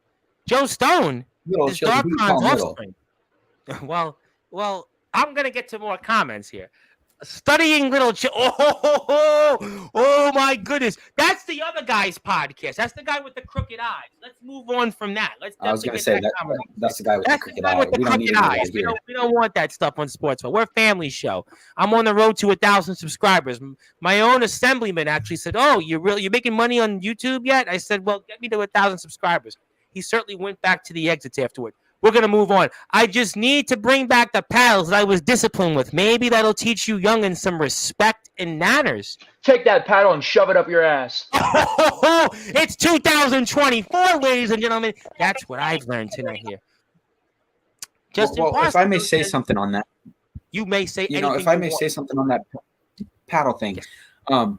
Joe Stone is Darkron's offspring. Well, I'm going to get to more comments here. Studying little children. Oh, my goodness. That's the other guy's podcast. That's the guy with the crooked eyes. Let's move on from that. I was going to say that's the guy with the crooked eyes. We don't want that stuff on Sportswire. We're a family show. I'm on the road to 1,000 subscribers. My own assemblyman actually said, "Oh, you're making money on YouTube yet?" I said, "Well, get me to 1,000 subscribers." He certainly went back to the exits afterward. We're going to move on. I just need to bring back the paddles that I was disciplined with. Maybe that'll teach you youngins some respect and manners. Take that paddle and shove it up your ass. It's 2024, ladies and gentlemen. That's what I've learned tonight here. If I may say something on that. You may say anything. If I may say something on that paddle thing. I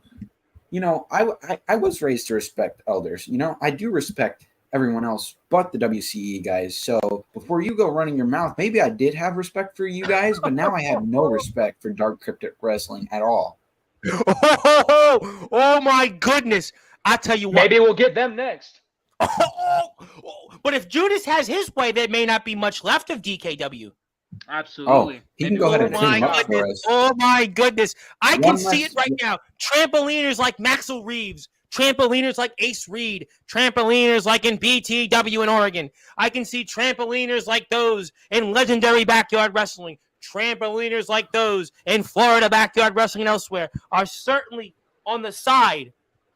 was raised to respect elders. I do respect everyone else but the WCE guys. So before you go running your mouth, maybe I did have respect for you guys, but now I have no respect for Dark Cryptic Wrestling at all. Oh my goodness. I tell you what. Maybe we'll get them next. But if Judas has his way, there may not be much left of DKW. Absolutely. He can go ahead and clean up for us. Oh my goodness. I can see it right now. Trampoliners like Maxwell Reeves. Trampoliners like Ace Reed, trampoliners like in BTW in Oregon. I can see trampoliners like those in legendary Backyard Wrestling. Trampoliners like those in Florida Backyard Wrestling and elsewhere are certainly on the side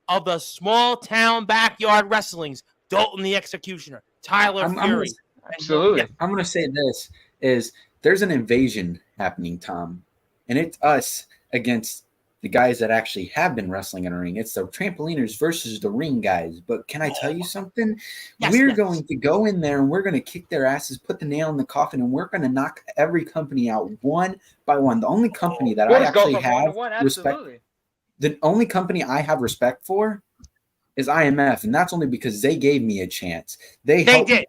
of the small town Backyard Wrestlings. Dalton the Executioner, Tyler Fury. Absolutely. I'm going to say this is there's an invasion happening, Tom, and it's us against the guys that actually have been wrestling in a ring. It's the trampoliners versus the ring guys. But can I tell you something? We're going to go in there and we're going to kick their asses, put the nail in the coffin, and we're going to knock every company out one by one. The only company that I actually have respect, the only company I have respect for is IMF, and that's only because they gave me a chance. They did.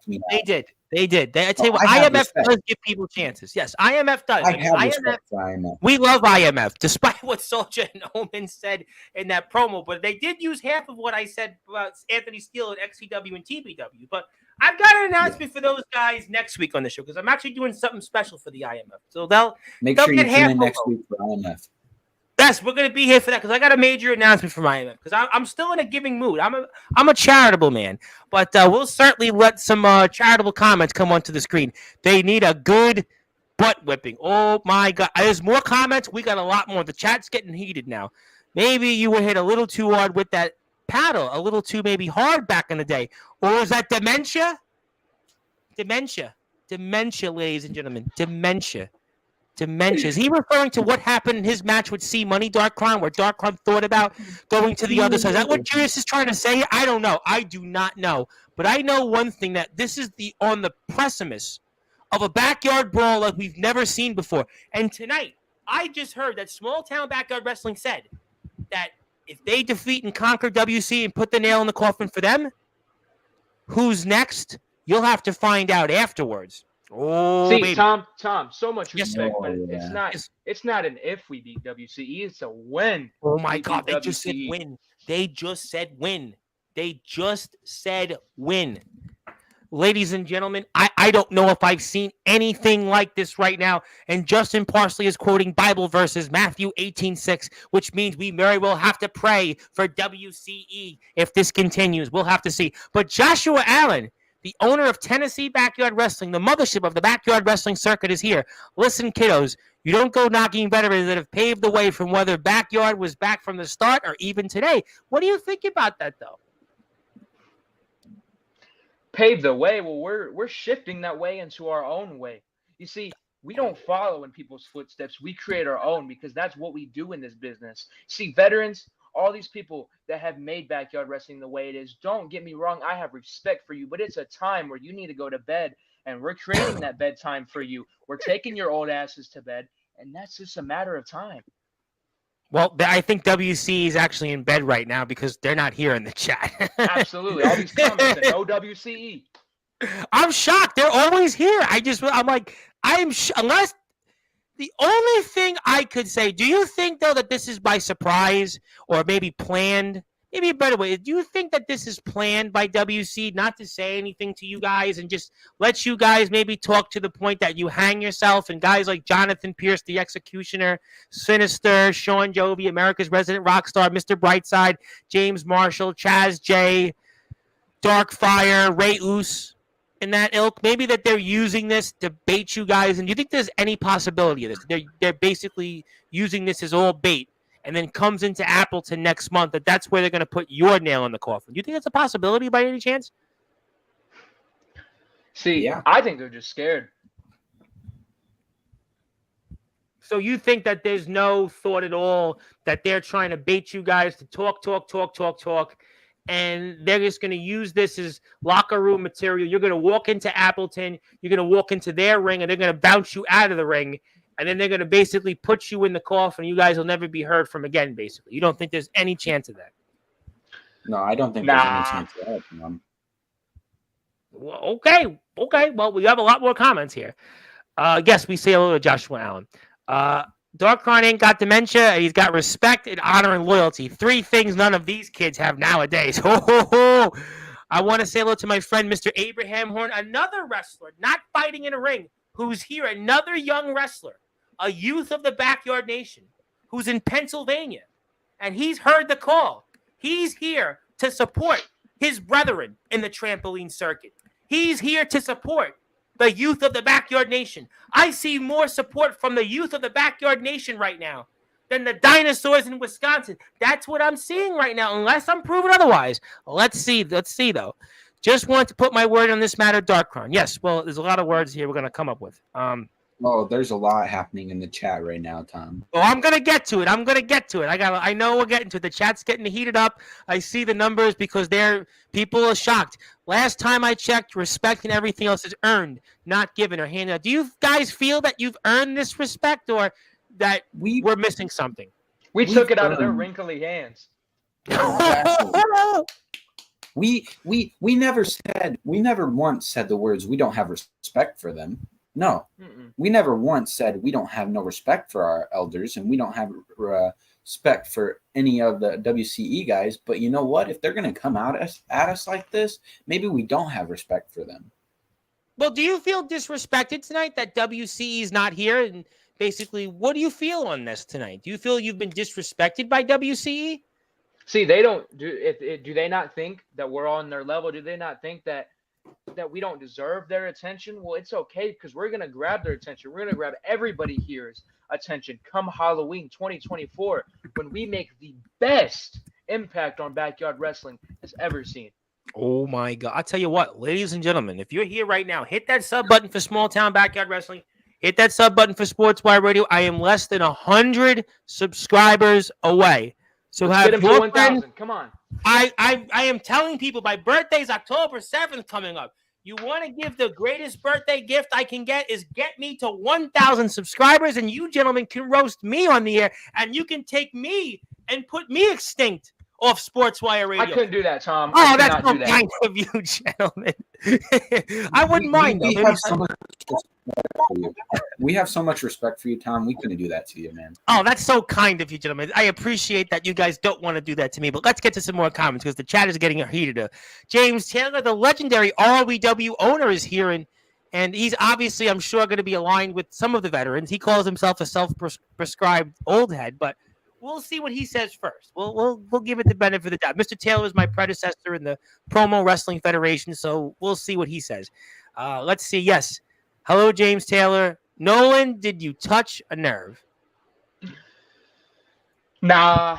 They did. I tell you what, IMF does give people chances. Yes, IMF does. I have respect for IMF. We love IMF, despite what Soldier and Omen said in that promo. But they did use half of what I said about Anthony Steele at XCW and TBW. But I've got an announcement for those guys next week on the show because I'm actually doing something special for the IMF. So they'll sure you tune in next week for IMF. Yes, we're going to be here for that because I got a major announcement from IMF because I'm still in a giving mood. I'm a charitable man, but we'll certainly let some charitable comments come onto the screen. They need a good butt whipping. Oh, my God. There's more comments. We got a lot more. The chat's getting heated now. Maybe you were hit a little too hard with that paddle, a little too maybe hard back in the day. Or is that dementia? Dementia, ladies and gentlemen. Dementia. Is he referring to what happened in his match with C Money, Dark Clown, where Dark Clown thought about going to the other side? Is that what Judas is trying to say? I don't know. I do not know. But I know one thing, that this is on the precipice of a backyard brawl like we've never seen before. And tonight, I just heard that Small Town Backyard Wrestling said that if they defeat and conquer WC and put the nail in the coffin for them, who's next? You'll have to find out afterwards. Oh, See, baby. Tom, so much Yes, respect, sir. but Oh, it's yeah. not. It's not an if we beat WCE. It's a when. Oh my we God! beat They just said WCE. win. They just said win. They just said win. Ladies and gentlemen, I don't know if I've seen anything like this right now. And Justin Parsley is quoting Bible verses, Matthew 18:6, which means we very well have to pray for WCE if this continues. We'll have to see. But Joshua Allen, the owner of Tennessee Backyard Wrestling, the mothership of the backyard wrestling circuit, is here. Listen, kiddos, you don't go knocking veterans that have paved the way from whether backyard was back from the start or even today. What do you think about that, though? Pave the way. Well, we're shifting that way into our own way. You see, we don't follow in people's footsteps. We create our own because that's what we do in this business. See, veterans, all these people that have made backyard wrestling the way it is, don't get me wrong, I have respect for you, but it's a time where you need to go to bed, and we're creating that bedtime for you. We're taking your old asses to bed, and that's just a matter of time. Well, I think WC is actually in bed right now because they're not here in the chat. Absolutely. All these comments and no WCE. I'm shocked. They're always here. I'm like, unless the only thing I could say, do you think, though, that this is by surprise or maybe planned? Maybe a better way. Do you think that this is planned by WC not to say anything to you guys and just let you guys maybe talk to the point that you hang yourself and guys like Jonathan Pierce, the Executioner, Sinister, Sean Jovi, America's Resident Rockstar, Mr. Brightside, James Marshall, Chaz J, Darkfire, Ray Oos, and that ilk, maybe that they're using this to bait you guys? And do you think there's any possibility of this? They're basically using this as all bait, and then comes into Appleton next month, that's where they're going to put your nail in the coffin. Do you think that's a possibility by any chance? See, Yeah. I think they're just scared. So you think that there's no thought at all that they're trying to bait you guys to talk, and they're just going to use this as locker room material. You're going to walk into Appleton, you're going to walk into their ring, and they're going to bounce you out of the ring, and then they're going to basically put you in the coffin. You guys will never be heard from again, basically. You don't think there's any chance of that? No, I don't think there's any chance of that, Mom. Well, okay. Well, we have a lot more comments here. Yes, we say hello to Joshua Allen. Darkron ain't got dementia. He's got respect and honor and loyalty. 3 things none of these kids have nowadays. Ho, ho, ho. I want to say hello to my friend, Mr. Abraham Horn, another wrestler, not fighting in a ring, who's here, another young wrestler, a youth of the Backyard Nation, who's in Pennsylvania, and he's heard the call. He's here to support his brethren in the trampoline circuit. He's here to support the youth of the Backyard Nation. I see more support from the youth of the Backyard Nation right now than the dinosaurs in Wisconsin. That's what I'm seeing right now, unless I'm proven otherwise. Let's see, though. Just want to put my word on this matter, Darkron. Yes, well, there's a lot of words here we're going to come up with. Oh, there's a lot happening in the chat right now, Tom. Oh, I'm going to get to it. I know we're getting to it. The chat's getting heated up. I see the numbers because people are shocked. Last time I checked, respect and everything else is earned, not given or handed out. Do you guys feel that you've earned this respect, or that we're missing something? We took it out of their wrinkly hands. We never once said the words, we don't have respect for them. No. We never once said we don't have no respect for our elders, and we don't have respect for any of the WCE guys. But you know what? If they're going to come out at us like this, maybe we don't have respect for them. Well, do you feel disrespected tonight that WCE is not here? And basically, what do you feel on this tonight? Do you feel you've been disrespected by WCE? See, they don't do they not think that we're on their level? Do they not think that we don't deserve their attention? Well, it's okay, because we're going to grab their attention. We're going to grab everybody here's attention come Halloween 2024, when we make the best impact on backyard wrestling has ever seen. Oh my God. I'll tell you what, ladies and gentlemen, if you're here right now, hit that sub button for Small Town Backyard Wrestling. Hit that sub button for Sportswire Radio. I am less than 100 subscribers away. So Let's get him to 1,000. Come on. I am telling people my birthday's October 7th coming up. You want to give the greatest birthday gift I can get is get me to 1,000 subscribers, and you gentlemen can roast me on the air, and you can take me and put me extinct off Sportswire Radio. I couldn't do that, Tom. Oh, that's so kind of you, gentlemen. I wouldn't mind, though. We have so much respect for you, Tom. We couldn't do that to you, man. Oh, that's so kind of you, gentlemen. I appreciate that you guys don't want to do that to me. But let's get to some more comments because the chat is getting heated. James Taylor, the legendary ROEW owner, is here, and he's obviously, I'm sure, going to be aligned with some of the veterans. He calls himself a self-prescribed old head, but we'll see what he says first. We'll give it the benefit of the doubt. Mr. Taylor is my predecessor in the Promo Wrestling Federation, so we'll see what he says. Let's see. Yes. Hello, James Taylor. Nolan, did you touch a nerve? Nah.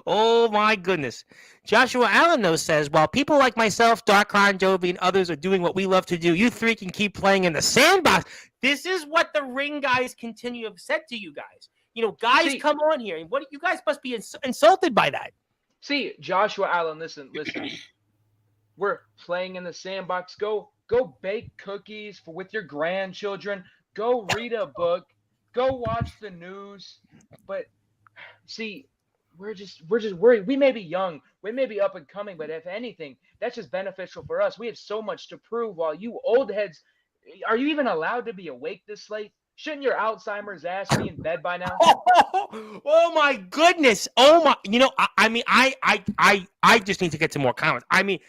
Oh, my goodness. Joshua Allen, though, says, while people like myself, Darkron, Jovi, and others are doing what we love to do, you three can keep playing in the sandbox. This is what the ring guys continue to have said to you guys. You know, guys come on here, and what you guys must be insulted by that. See, Joshua Allen, listen. We're playing in the sandbox. Go bake cookies with your grandchildren. Go read a book. Go watch the news. But see, we're just worried. We may be young. We may be up and coming, but if anything, that's just beneficial for us. We have so much to prove while you old heads, are you even allowed to be awake this late? Shouldn't your Alzheimer's ass be in bed by now? Oh my goodness. Oh my, I just need to get some more comments. I mean,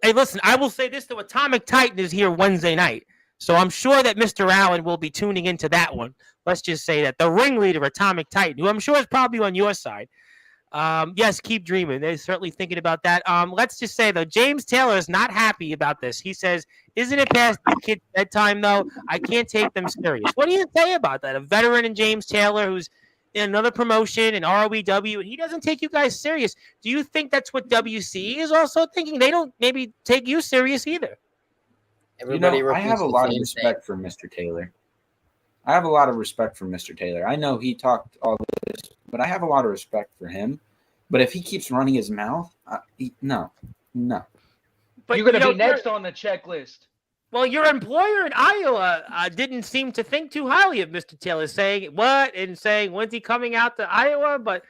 hey, listen, I will say this, though. Atomic Titan is here Wednesday night. So I'm sure that Mr. Allen will be tuning into that one. Let's just say that the ringleader, Atomic Titan, who I'm sure is probably on your side. Yes, keep dreaming. They're certainly thinking about that. Let's just say, though, James Taylor is not happy about this. He says, isn't it past the kid's bedtime, though? I can't take them serious. What do you say about that? A veteran in James Taylor who's in another promotion in ROEW, and he doesn't take you guys serious. Do you think that's what WCE is also thinking? They don't maybe take you serious either. I have a lot of respect for Mr. Taylor. I know he talked all this, but I have a lot of respect for him. But if he keeps running his mouth, no. But you're going to be next on the checklist. Well, your employer in Iowa didn't seem to think too highly of Mr. Taylor, saying what and saying, when's he coming out to Iowa? But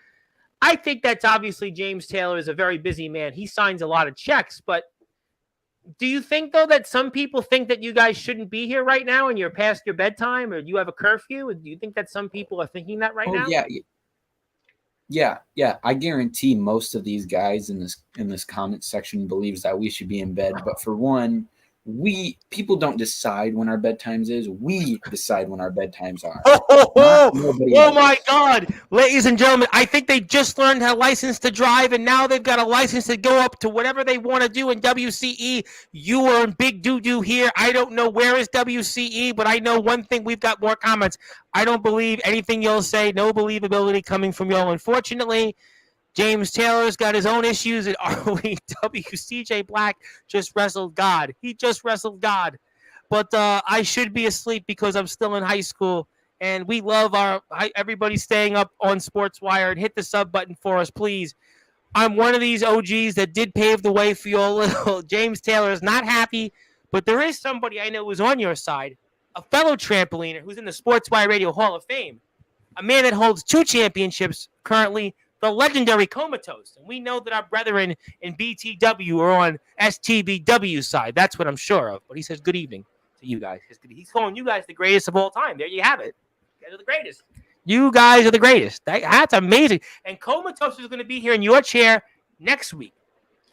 I think that's obviously James Taylor is a very busy man. He signs a lot of checks. But do you think, though, that some people think that you guys shouldn't be here right now and you're past your bedtime or you have a curfew? Do you think that some people are thinking that right now? Yeah. I guarantee most of these guys in this comment section believes that we should be in bed. But for one, people don't decide when our bedtimes is. We decide when our bedtimes are. Oh my God, ladies and gentlemen! I think they just learned how license to drive, and now they've got a license to go up to whatever they want to do in WCE. You are in big doo-doo here. I don't know where is WCE, but I know one thing. We've got more comments. I don't believe anything you'll say. No believability coming from y'all, unfortunately. James Taylor's got his own issues at ROEW. CJ Black just wrestled God. He just wrestled God. But I should be asleep because I'm still in high school. And we love everybody staying up on Sportswire. And hit the sub button for us, please. I'm one of these OGs that did pave the way for you all. Little James Taylor is not happy. But there is somebody I know who's on your side. A fellow trampoliner who's in the Sportswire Radio Hall of Fame. A man that holds 2 championships currently. The legendary Comatose. And we know that our brethren in BTW are on STBW side. That's what I'm sure of. But he says good evening to you guys. He's calling you guys the greatest of all time. There you have it. You guys are the greatest. You guys are the greatest. That's amazing. And Comatose is going to be here in your chair next week.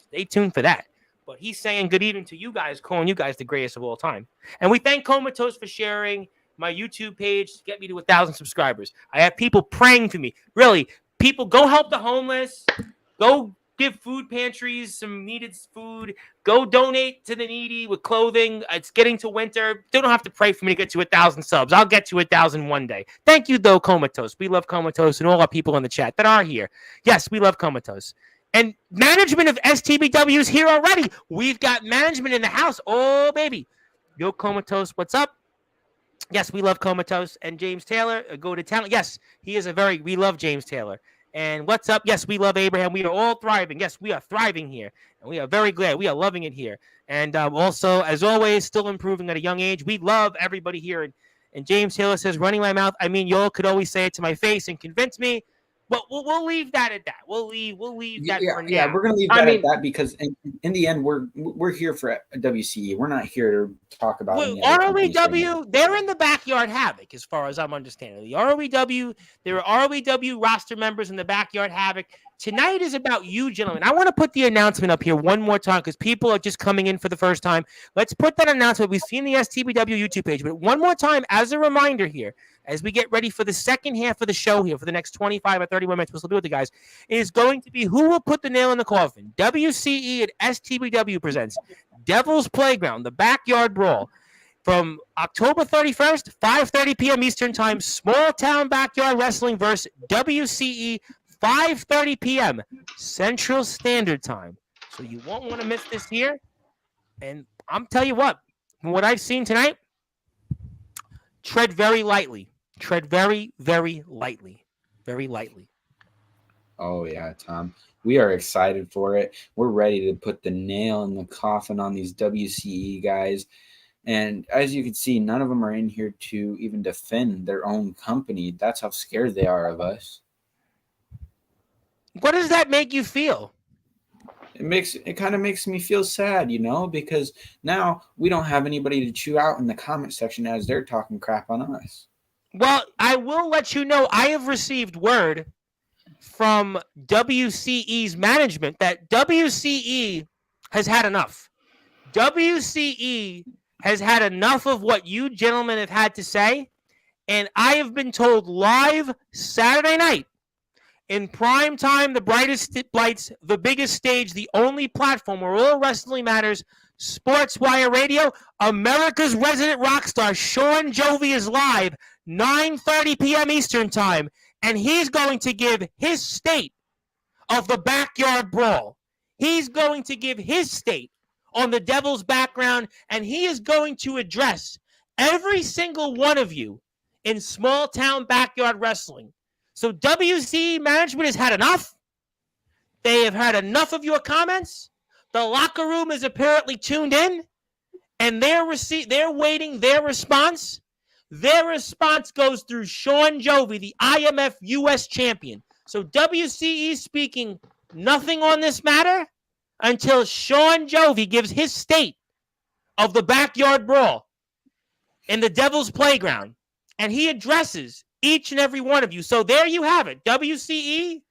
Stay tuned for that. But he's saying good evening to you guys, calling you guys the greatest of all time. And we thank Comatose for sharing my YouTube page to get me to 1,000 subscribers. I have people praying for me. Really, people, go help the homeless. Go give food pantries some needed food. Go donate to the needy with clothing. It's getting to winter. They don't have to pray for me to get to 1,000 subs. I'll get to 1,000 one day. Thank you, though, Comatose. We love Comatose and all our people in the chat that are here. Yes, we love Comatose. And management of STBW is here already. We've got management in the house. Oh, baby. Yo, Comatose, what's up? Yes, we love Comatose and James Taylor. Go to talent. Yes, we love James Taylor. And what's up? Yes, we love Abraham. We are all thriving. Yes, we are thriving here. And we are very glad. We are loving it here. And also, as always, still improving at a young age. We love everybody here And James Taylor says, running my mouth. I mean, y'all could always say it to my face and convince me. But we'll leave that at that. We'll leave that for now. Yeah, we're gonna leave that at that because in the end, we're here for WCE. We're not here to talk about ROEW. They're in the backyard havoc, as far as I'm understanding. The ROEW. There are ROEW roster members in the backyard havoc. Tonight is about you, gentlemen. I want to put the announcement up here one more time because people are just coming in for the first time. Let's put that announcement. We've seen the STBW YouTube page, but one more time as a reminder here, as we get ready for the second half of the show here for the next 25 or 31 minutes, we'll still do with the guys, is going to be who will put the nail in the coffin. WCE and STBW presents Devil's Playground, the Backyard Brawl. From October 31st, 5:30 p.m. Eastern Time, Small Town Backyard Wrestling versus WCE, 5:30 p.m. Central Standard Time. So you won't want to miss this here. And I'm telling you what, from what I've seen tonight, tread very lightly. Tread very, very lightly. Very lightly. Oh, yeah, Tom. We are excited for it. We're ready to put the nail in the coffin on these WCE guys. And as you can see, none of them are in here to even defend their own company. That's how scared they are of us. What does that make you feel? It kind of makes me feel sad, because now we don't have anybody to chew out in the comment section as they're talking crap on us. Well, I will let you know I have received word from WCE's management that WCE has had enough. WCE has had enough of what you gentlemen have had to say, and I have been told live Saturday night in prime time, the brightest lights, the biggest stage, the only platform where all wrestling matters, Sportswire Radio, America's resident rock star, Sean Jovi, is live, 9:30 p.m. Eastern Time, and he's going to give his state of the backyard brawl. He's going to give his state on the Devil's background, and he is going to address every single one of you in small town backyard wrestling. So WCE management has had enough. They have had enough of your comments. The locker room is apparently tuned in, and they're waiting their response. Their response goes through Sean Jovi, the IMF U.S. champion. So WCE speaking nothing on this matter until Sean Jovi gives his state of the backyard brawl in the Devil's Playground, and he addresses each and every one of you. So there you have it. WCE,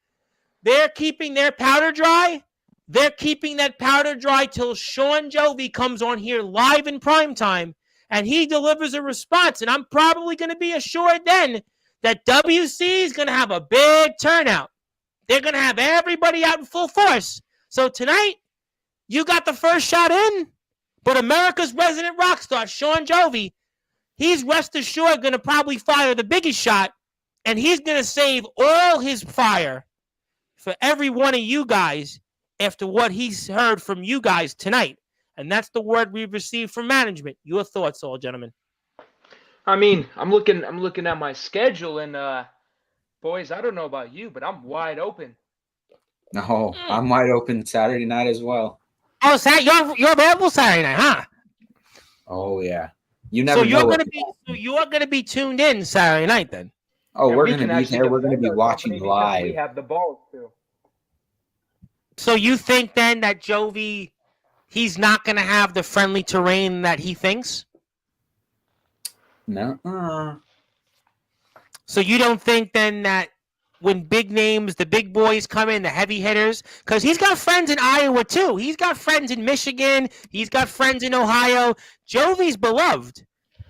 they're keeping their powder dry. They're keeping that powder dry till Sean Jovi comes on here live in prime time, and he delivers a response. And I'm probably going to be assured then that WCE is going to have a big turnout. They're going to have everybody out in full force. So tonight, you got the first shot in, but America's resident rock star, Sean Jovi, he's rest assured going to probably fire the biggest shot, and he's going to save all his fire for every one of you guys after what he's heard from you guys tonight. And that's the word we've received from management. Your thoughts, all gentlemen. I mean, I'm looking at my schedule, and boys, I don't know about you, but I'm wide open. No, I'm wide open Saturday night as well. Oh, you're available Saturday night, huh? Oh yeah. You never know. So you're gonna be tuned in Saturday night then. Oh, we're gonna be there. We're gonna be watching live. We have the balls too. So you think then that Jovi, he's not gonna have the friendly terrain that he thinks? No. So you don't think then that when big names, the big boys come in, the heavy hitters, because he's got friends in Iowa too. He's got friends in Michigan. He's got friends in Ohio. Jovi's beloved.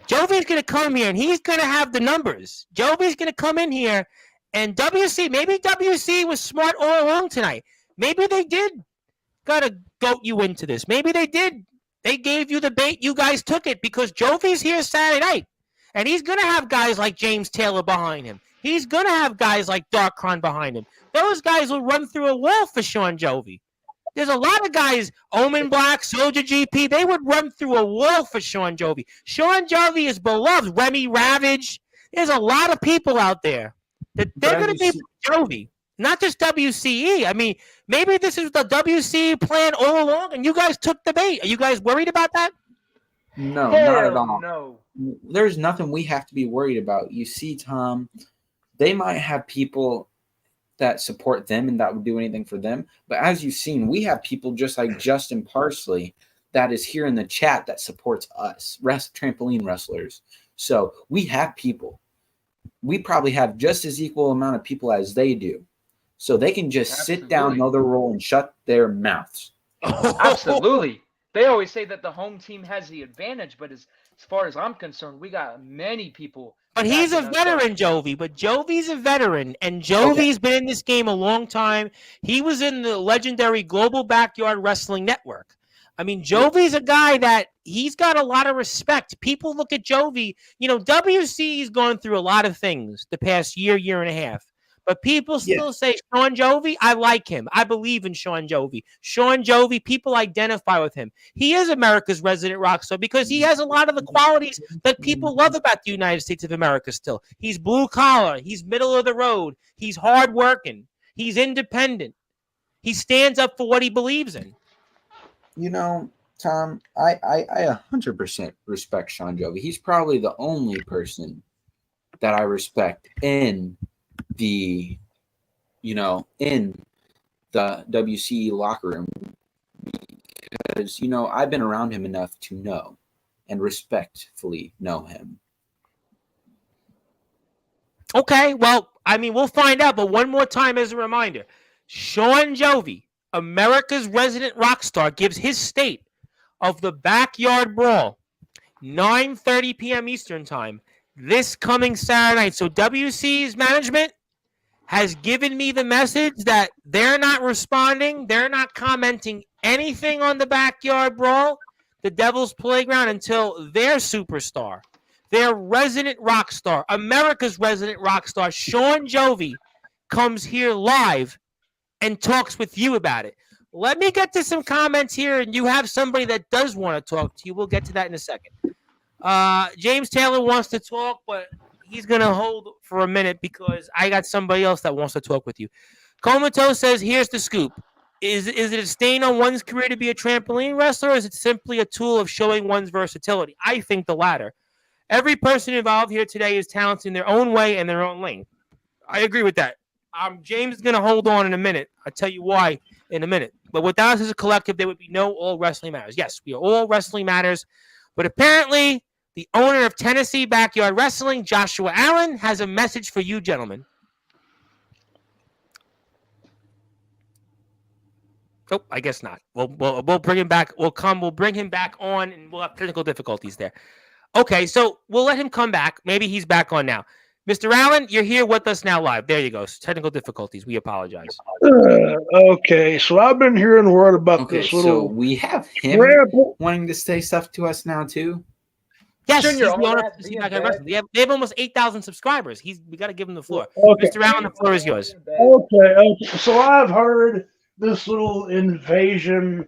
Jovi's going to come here, and he's going to have the numbers. Jovi's going to come in here, and maybe WC was smart all along tonight. Maybe they did got to goat you into this. Maybe they did. They gave you the bait. You guys took it because Jovi's here Saturday night, and he's going to have guys like James Taylor behind him. He's going to have guys like Darkron behind him. Those guys will run through a wall for Sean Jovi. There's a lot of guys, Omen Black, Soldier GP, they would run through a wall for Sean Jovi. Sean Jovi is beloved. Remy Ravage. There's a lot of people out there that they're going to be Jovi, not just WCE. I mean, maybe this is the WCE plan all along, and you guys took the bait. Are you guys worried about that? No, Hell not at all. no. There's nothing we have to be worried about. You see, Tom, they might have people that support them and that would do anything for them. But as you've seen, we have people just like Justin Parsley that is here in the chat that supports us, trampoline wrestlers. So we have people. We probably have just as equal amount of people as they do. So they can just sit down, know their role, and shut their mouths. Absolutely. They always say that the home team has the advantage, but as far as I'm concerned, we got many people. But he's a veteran, Jovi. But Jovi's a veteran, and Jovi's been in this game a long time. He was in the legendary Global Backyard Wrestling Network. I mean, Jovi's a guy that he's got a lot of respect. People look at Jovi. You know, WC's gone through a lot of things the past year and a half. But people still say, Sean Jovi, I like him. I believe in Sean Jovi. Sean Jovi, people identify with him. He is America's resident rock star because he has a lot of the qualities that people love about the United States of America still. He's blue collar. He's middle of the road. He's hardworking. He's independent. He stands up for what he believes in. You know, Tom, I 100% respect Sean Jovi. He's probably the only person that I respect in the WCE locker room because, I've been around him enough to know and respectfully know him. Okay, well, I mean, we'll find out, but one more time as a reminder, Sean Jovi, America's resident rock star, gives his state of the Backyard Brawl, 9:30 p.m. Eastern Time, this coming Saturday night. So WC's management has given me the message that they're not responding. They're not commenting anything on the Backyard Brawl, the Devil's Playground, until their superstar, their resident rock star, America's resident rock star, Sean Jovi, comes here live and talks with you about it. Let me get to some comments here, and you have somebody that does want to talk to you. We'll get to that in a second. James Taylor wants to talk, but he's going to hold for a minute because I got somebody else that wants to talk with you. Komato says, here's the scoop. Is it a stain on one's career to be a trampoline wrestler, or is it simply a tool of showing one's versatility? I think the latter. Every person involved here today is talented in their own way and their own lane. I agree with that. James is going to hold on in a minute. I'll tell you why in a minute. But without us as a collective, there would be no All Wrestling Matters. Yes, we are All Wrestling Matters. But apparently, the owner of Tennessee Backyard Wrestling, Joshua Allen, has a message for you, gentlemen. Oh, I guess not. We'll bring him back. We'll bring him back on, and we'll have technical difficulties there. Okay, so we'll let him come back. Maybe he's back on now. Mr. Allen, you're here with us now live. There you go. Technical difficulties. We apologize. Okay, so I've been hearing word about this little. So we have him wanting to say stuff to us now too. Yes, he's the owner of Tennessee Backyard Wrestling. They have almost 8,000 subscribers. We got to give him the floor. Okay. Mr. Allen, the floor is yours. Okay. So I've heard this little invasion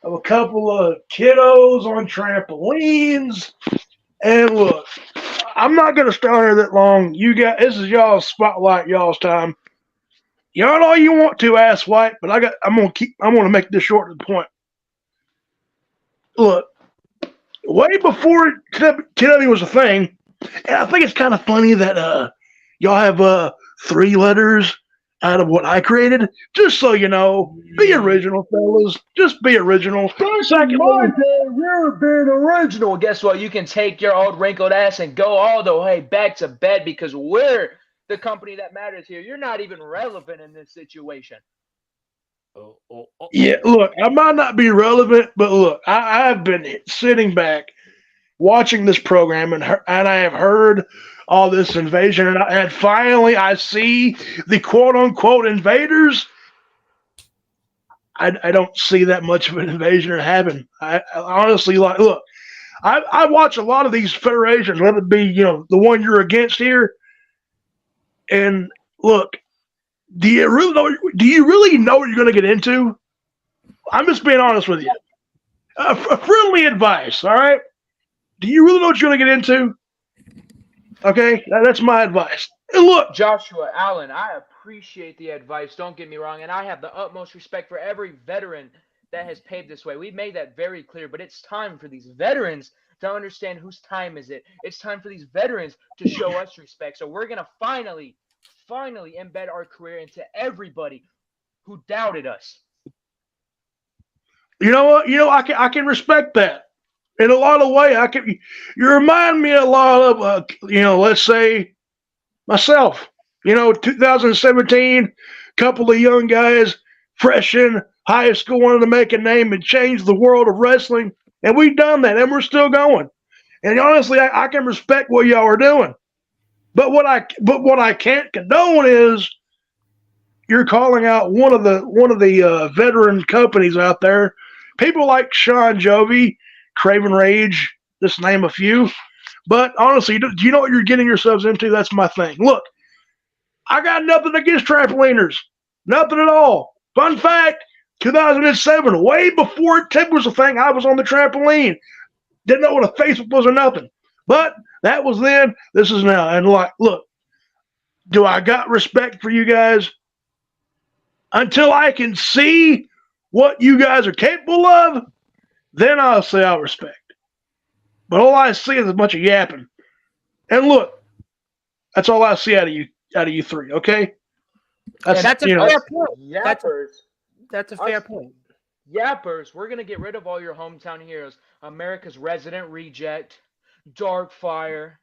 of a couple of kiddos on trampolines, and look. I'm not going to stay here that long. You guys, this is y'all's spotlight, y'all's time. Y'all all you want to, ass white, but I'm going to make this short to the point. Look, way before TW was a thing, and I think it's kind of funny that y'all have 3 letters out of what I created. Just so you know, be original, fellas. Just be original. You're being original. Guess what? You can take your old wrinkled ass and go all the way back to bed because we're the company that matters here. You're not even relevant in this situation. Yeah, look, I might not be relevant, but look, I've been sitting back watching this program, and I have heard all this invasion, and finally I see the quote-unquote invaders. I don't see that much of an invasion happen. I honestly, look, I watch a lot of these federations, let it be, the one you're against here, and look, do you really know what you're going to get into? I'm just being honest with you. Friendly advice, all right? Do you really know what you're going to get into? Okay, that's my advice. And look, Joshua Allen, I appreciate the advice. Don't get me wrong, and I have the utmost respect for every veteran that has paved this way. We've made that very clear, but it's time for these veterans to understand whose time is it. It's time for these veterans to show us respect. So we're going to finally embed our career into everybody who doubted us. You know what? I can respect that in a lot of ways. You remind me a lot of, let's say myself. 2017, couple of young guys, fresh in high school, wanted to make a name and change the world of wrestling, and we've done that, and we're still going. And honestly, I can respect what y'all are doing, but what I can't condone is you're calling out one of the veteran companies out there. People like Sean Jovi, Craven Rage, just to name a few. But honestly, do you know what you're getting yourselves into? That's my thing. Look, I got nothing against trampoliners. Nothing at all. Fun fact, 2007, way before TIP was a thing, I was on the trampoline. Didn't know what a Facebook was or nothing. But that was then, this is now. And look, do I got respect for you guys? Until I can see what you guys are capable of, then I'll say I'll respect. But all I see is a bunch of yapping. And look, that's all I see out of you three, okay? That's a fair point. Yappers. That's a fair point. Yappers, we're going to get rid of all your hometown heroes. America's Resident Reject, Darkfire,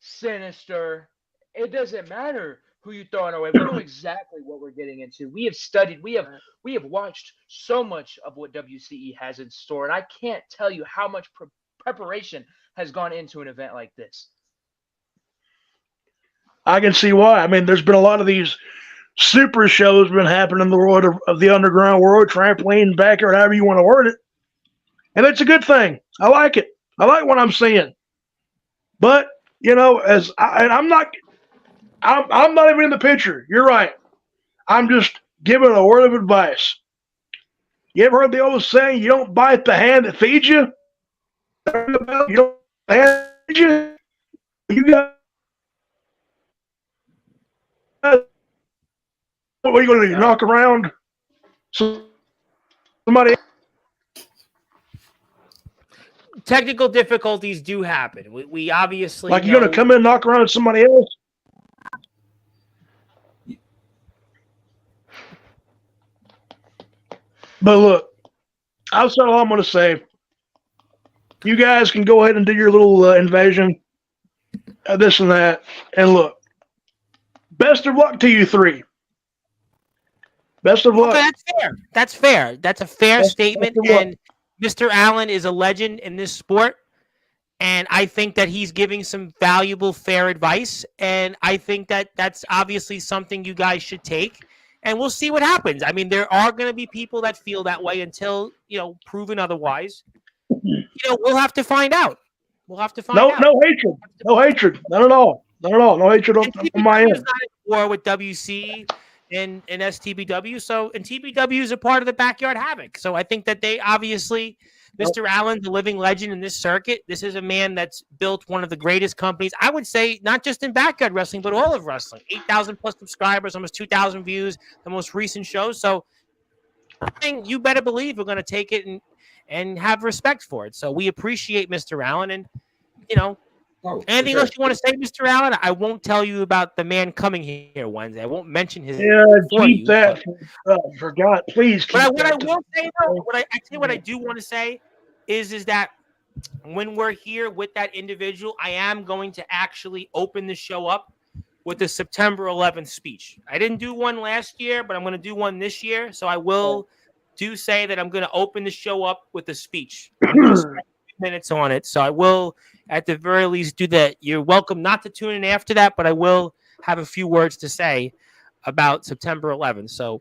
Sinister. It doesn't matter who you throw in our way. We know exactly what we're getting into. We have studied. We have watched so much of what WCE has in store, and I can't tell you how much preparation has gone into an event like this. I can see why. I mean, there's been a lot of these super shows been happening in the world of the underground world, trampoline, backyard, however you want to word it. And it's a good thing. I like it. I like what I'm seeing. But, I'm not even in the picture. You're right. I'm just giving a word of advice. You ever heard the old saying, you don't bite the hand that feeds you? You don't bite the hand that feeds you? You got. What are you going to do? Knock around somebody? Technical difficulties do happen. We obviously you're going to come in and knock around somebody else? But look, that's all I'm going to say. You guys can go ahead and do your little invasion, this and that. And look, best of luck to you three. Best of luck. Okay, that's fair. That's fair. That's a fair statement. And Mr. Allen is a legend in this sport. And I think that he's giving some valuable, fair advice. And I think that that's obviously something you guys should take. And we'll see what happens. I mean, there are going to be people that feel that way until, proven otherwise. We'll have to find out. We'll have to find out. No hatred. No hatred. None at all. None at all. No hatred on my end. War with WC and STBW. And TBW is a part of the Backyard Havoc. So I think that they obviously, Mr. Allen, the living legend in this circuit, this is a man that's built one of the greatest companies, I would say, not just in backyard wrestling, but all of wrestling. 8,000 plus subscribers, almost 2,000 views, the most recent show. So I think you better believe we're going to take it and have respect for it. So we appreciate Mr. Allen. And, anything else you want to say, Mr. Allen? I won't tell you about the man coming here Wednesday. I won't mention his. Yeah, keep that. For God, please. But what I will say, though, what I do want to say is that when we're here with that individual, I am going to actually open the show up with the September 11th speech. I didn't do one last year, but I'm going to do one this year. So I will do say that I'm going to open the show up with a speech. I'm going to spend a few minutes on it. So I will, at the very least, do that. You're welcome not to tune in after that, but I will have a few words to say about September 11th. So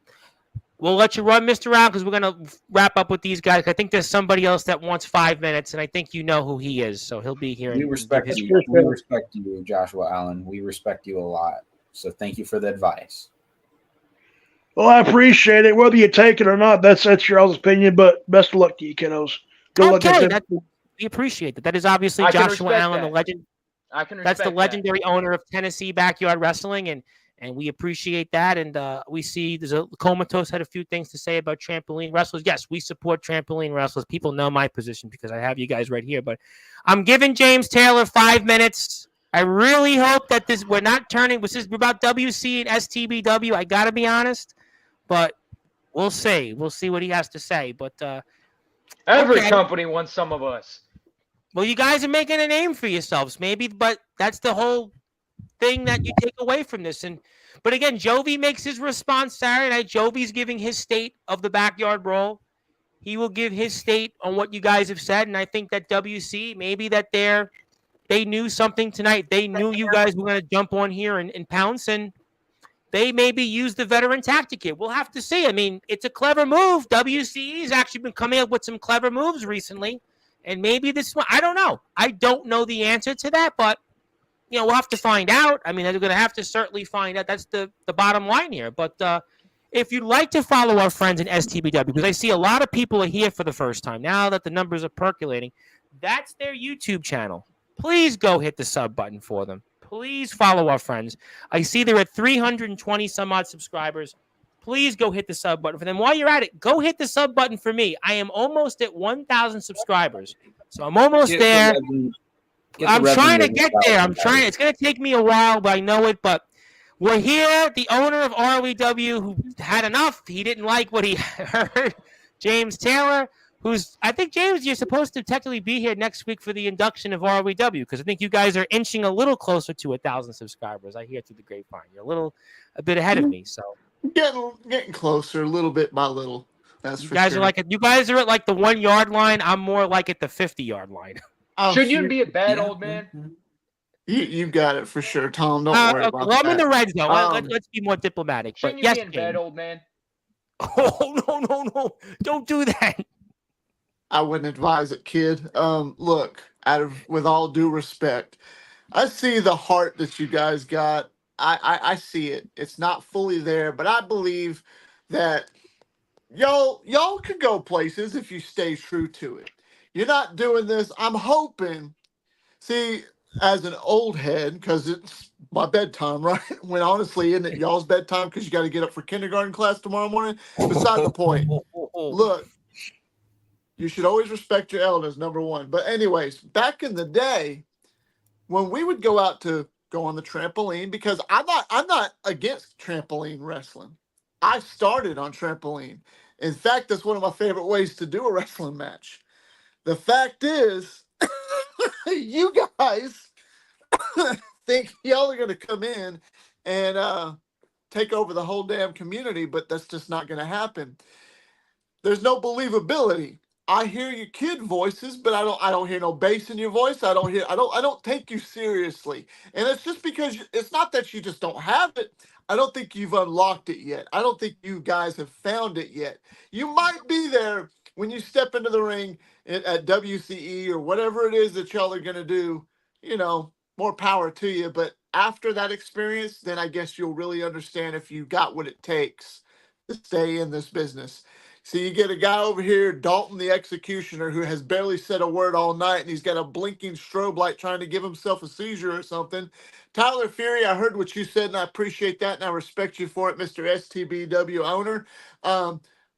we'll let you run, Mr. Allen, because we're going to wrap up with these guys. I think there's somebody else that wants 5 minutes, and I think you know who he is, so he'll be here. We respect you. We respect you, Joshua Allen. We respect you a lot. So thank you for the advice. Well, I appreciate it. Whether you take it or not, that's your all's opinion, but best of luck to you, kiddos. Good luck. We appreciate that. That is obviously Joshua Allen, the legend. I can respect That's the legendary owner of Tennessee Backyard Wrestling, and And we appreciate that. And we see Comatose had a few things to say about trampoline wrestlers. Yes, we support trampoline wrestlers. People know my position because I have you guys right here. But I'm giving James Taylor 5 minutes. I really hope that we're not turning. This is about WC and STBW. I got to be honest. But we'll see. We'll see what he has to say. But every company wants some of us. Well, you guys are making a name for yourselves, maybe. But that's the whole thing that you take away from this. But again, Jovi makes his response Saturday night. Jovi's giving his state of the backyard brawl. He will give his state on what you guys have said, and I think that WC, maybe that they knew something tonight. They knew you guys were going to jump on here and pounce, and they maybe used the veteran tactic here. We'll have to see. I mean, it's a clever move. WCE's actually been coming up with some clever moves recently, and maybe this one, I don't know. I don't know the answer to that, but we'll have to find out. I mean, they're going to have to certainly find out. That's the bottom line here. But if you'd like to follow our friends in STBW, because I see a lot of people are here for the first time, now that the numbers are percolating, that's their YouTube channel. Please go hit the sub button for them. Please follow our friends. I see they're at 320 some odd subscribers. Please go hit the sub button for them. While you're at it, go hit the sub button for me. I am almost at 1,000 subscribers. So I'm almost there. I'm trying to get there. It's going to take me a while, but I know it. But we're here. The owner of ROEW, who had enough. He didn't like what he heard. James Taylor, I think, James, you're supposed to technically be here next week for the induction of ROEW, because I think you guys are inching a little closer to 1,000 subscribers. I hear through the grapevine. You're a bit ahead of me. So getting closer, little bit by little. That's for sure. You guys are at like the 1 yard line. I'm more like at the 50 yard line. Should you be a bad old man? You got it for sure, Tom. Don't worry about that. Well, I'm in the red zone. Let's be more diplomatic. Shouldn't but you be in bed, old man? Oh, no. Don't do that. I wouldn't advise it, kid. Look, with all due respect, I see the heart that you guys got. I see it. It's not fully there, but I believe that y'all could go places if you stay true to it. You're not doing this. I'm hoping, see, as an old head, because it's my bedtime, right? When honestly, isn't it y'all's bedtime because you got to get up for kindergarten class tomorrow morning? Beside the point. Look, you should always respect your elders, number one. But anyways, back in the day, when we would go out to go on the trampoline, because I'm not against trampoline wrestling. I started on trampoline. In fact, that's one of my favorite ways to do a wrestling match. The fact is, you guys think y'all are going to come in and take over the whole damn community, but that's just not going to happen. There's no believability. I hear your kid voices, but I don't hear no bass in your voice. I don't take you seriously. And it's just because it's not that you just don't have it. I don't think you've unlocked it yet. I don't think you guys have found it yet. You might be there when you step into the ring at WCE or whatever it is that y'all are going to do. More power to you. But after that experience, then I guess you'll really understand if you got what it takes to stay in this business. So you get a guy over here, Dalton the Executioner, who has barely said a word all night, and he's got a blinking strobe light trying to give himself a seizure or something. Tyler Fury, I heard what you said, and I appreciate that, and I respect you for it, Mr. STBW owner.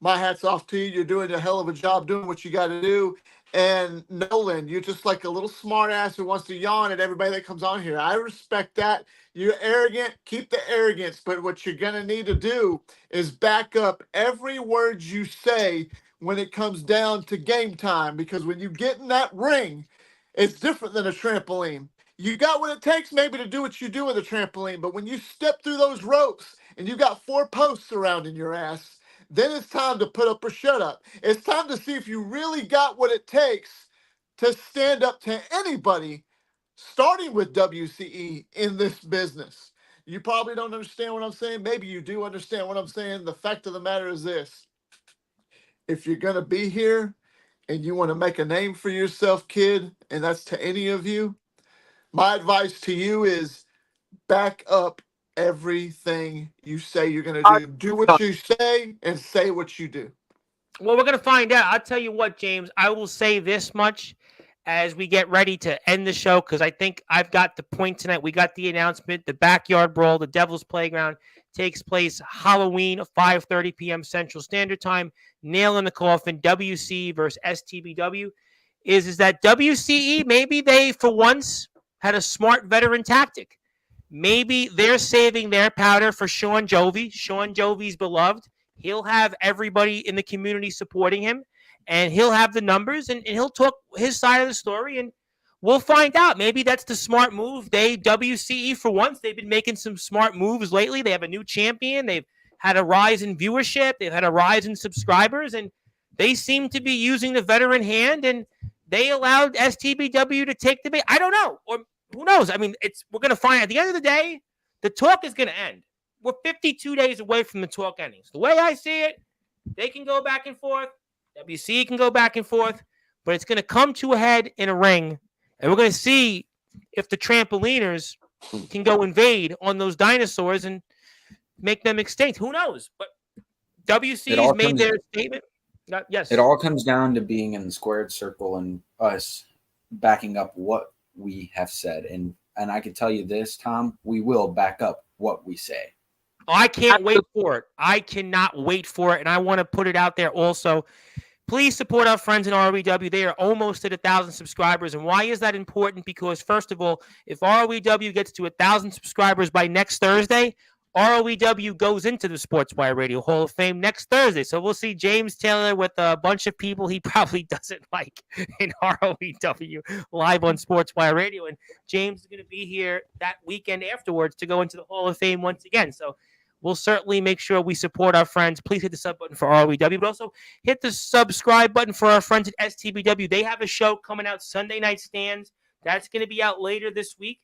My hat's off to you. You're doing a hell of a job doing what you got to do. And Nolan, you're just like a little smart ass who wants to yawn at everybody that comes on here. I respect that. You're arrogant. Keep the arrogance. But what you're going to need to do is back up every word you say when it comes down to game time. Because when you get in that ring, it's different than a trampoline. You got what it takes maybe to do what you do with a trampoline. But when you step through those ropes and you got 4 posts surrounding your ass, then it's time to put up or shut up. It's time to see if you really got what it takes to stand up to anybody, starting with WCE in this business. You probably don't understand what I'm saying. Maybe you do understand what I'm saying. The fact of the matter is this. If you're going to be here and you want to make a name for yourself, kid, and that's to any of you, my advice to you is back up everything you say you're going to do. Do what you say and say what you do. Well, we're going to find out. I'll tell you what, James, I will say this much. as we get ready to end the show, because I think I've got the point tonight. We got the announcement. The Backyard Brawl, the Devil's Playground, takes place Halloween, 5:30 p.m. Central Standard Time. Nail in the coffin, WC versus STBW. Is that WCE, maybe they, for once, had a smart veteran tactic. Maybe they're saving their powder for Sean Jovi. Sean Jovi's beloved. He'll have everybody in the community supporting him, and he'll have the numbers, and he'll talk his side of the story, and we'll find out. Maybe that's the smart move. WCE, for once, they've been making some smart moves lately. They have a new champion. They've had a rise in viewership. They've had a rise in subscribers, and they seem to be using the veteran hand, and they allowed STBW to take the bait. I don't know. Or who knows? I mean, we're going to find at the end of the day, the talk is going to end. We're 52 days away from the talk ending. So the way I see it, they can go back and forth. WC can go back and forth, but it's going to come to a head in a ring, and we're going to see if the trampoliners can go invade on those dinosaurs and make them extinct. Who knows? But WC's made their statement. Yes. It all comes down to being in the squared circle and us backing up what we have said. And I can tell you this, Tom, we will back up what we say. I can't wait for it. I cannot wait for it. And I want to put it out there also. Please support our friends in ROEW. They are almost at 1,000 subscribers. And why is that important? Because, first of all, if ROEW gets to 1,000 subscribers by next Thursday, ROEW goes into the Sportswire Radio Hall of Fame next Thursday. So we'll see James Taylor with a bunch of people he probably doesn't like in ROEW live on Sportswire Radio. And James is going to be here that weekend afterwards to go into the Hall of Fame once again. So we'll certainly make sure we support our friends. Please hit the sub button for ROEW, but also hit the subscribe button for our friends at STBW. They have a show coming out, Sunday Night Stands. That's going to be out later this week.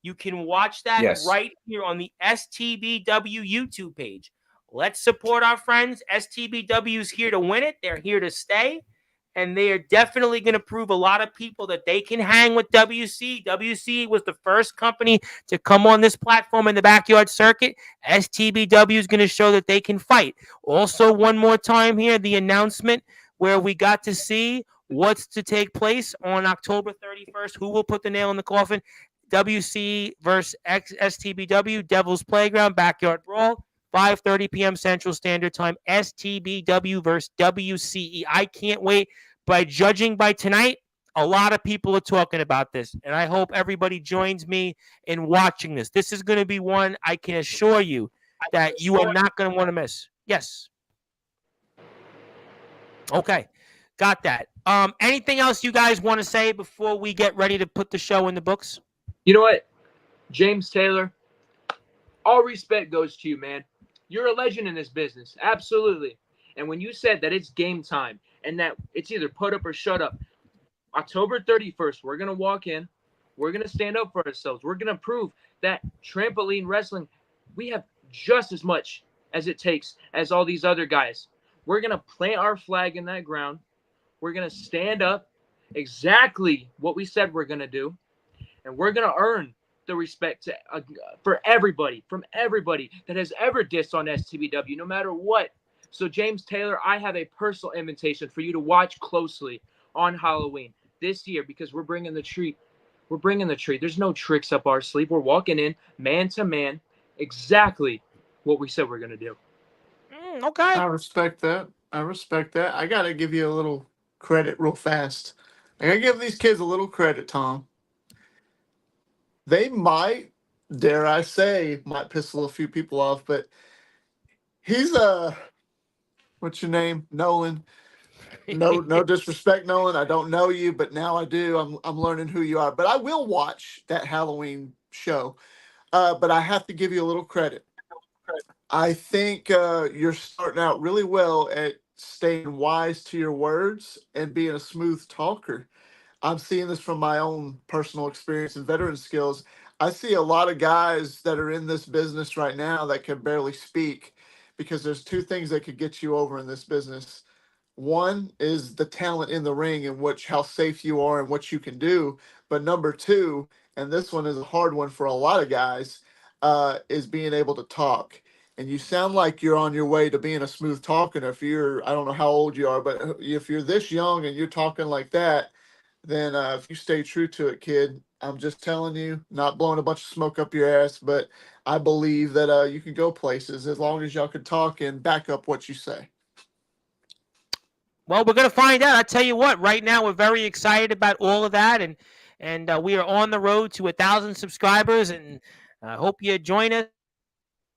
You can watch that right here on the STBW YouTube page. Let's support our friends. STBW is here to win it. They're here to stay. And they are definitely going to prove a lot of people that they can hang with WC. WC was the first company to come on this platform in the backyard circuit. STBW is going to show that they can fight. Also, one more time here, the announcement where we got to see what's to take place on October 31st. Who will put the nail in the coffin? WC versus STBW, Devil's Playground, Backyard Brawl, 5:30 p.m. Central Standard Time, STBW versus WCE. I can't wait. By judging by tonight, a lot of people are talking about this, and I hope everybody joins me in watching this. This is going to be one I can assure you that you are not going to want to miss. Yes. Okay. Got that. Anything else you guys want to say before we get ready to put the show in the books? You know what, James Taylor, all respect goes to you, man. You're a legend in this business. Absolutely. And when you said that it's game time and that it's either put up or shut up, October 31st, we're going to walk in. We're going to stand up for ourselves. We're going to prove that trampoline wrestling, we have just as much as it takes as all these other guys. We're going to plant our flag in that ground. We're going to stand up exactly what we said we're going to do. And we're going to earn the respect for everybody, from everybody that has ever dissed on STBW, no matter what. So, James Taylor, I have a personal invitation for you to watch closely on Halloween this year because we're bringing the treat. We're bringing the treat. There's no tricks up our sleeve. We're walking in man to man, exactly what we said we're going to do. Okay. I respect that. I got to give you a little credit real fast. I got to give these kids a little credit, Tom. They might, dare I say, might piss a few people off, but he's what's your name? Nolan. No disrespect, Nolan. I don't know you, but now I do. I'm learning who you are. But I will watch that Halloween show. But I have to give you a little credit. I think you're starting out really well at staying wise to your words and being a smooth talker. I'm seeing this from my own personal experience and veteran skills. I see a lot of guys that are in this business right now that can barely speak because there's two things that could get you over in this business. One is the talent in the ring and how safe you are and what you can do. But number two, and this one is a hard one for a lot of guys, is being able to talk. And you sound like you're on your way to being a smooth talker. If I don't know how old you are, but if you're this young and you're talking like that, then if you stay true to it, kid, I'm just telling you, not blowing a bunch of smoke up your ass, but I believe that you can go places as long as y'all can talk and back up what you say. Well, we're going to find out. I tell you what, right now we're very excited about all of that, and we are on the road to 1,000 subscribers, and I hope you join us.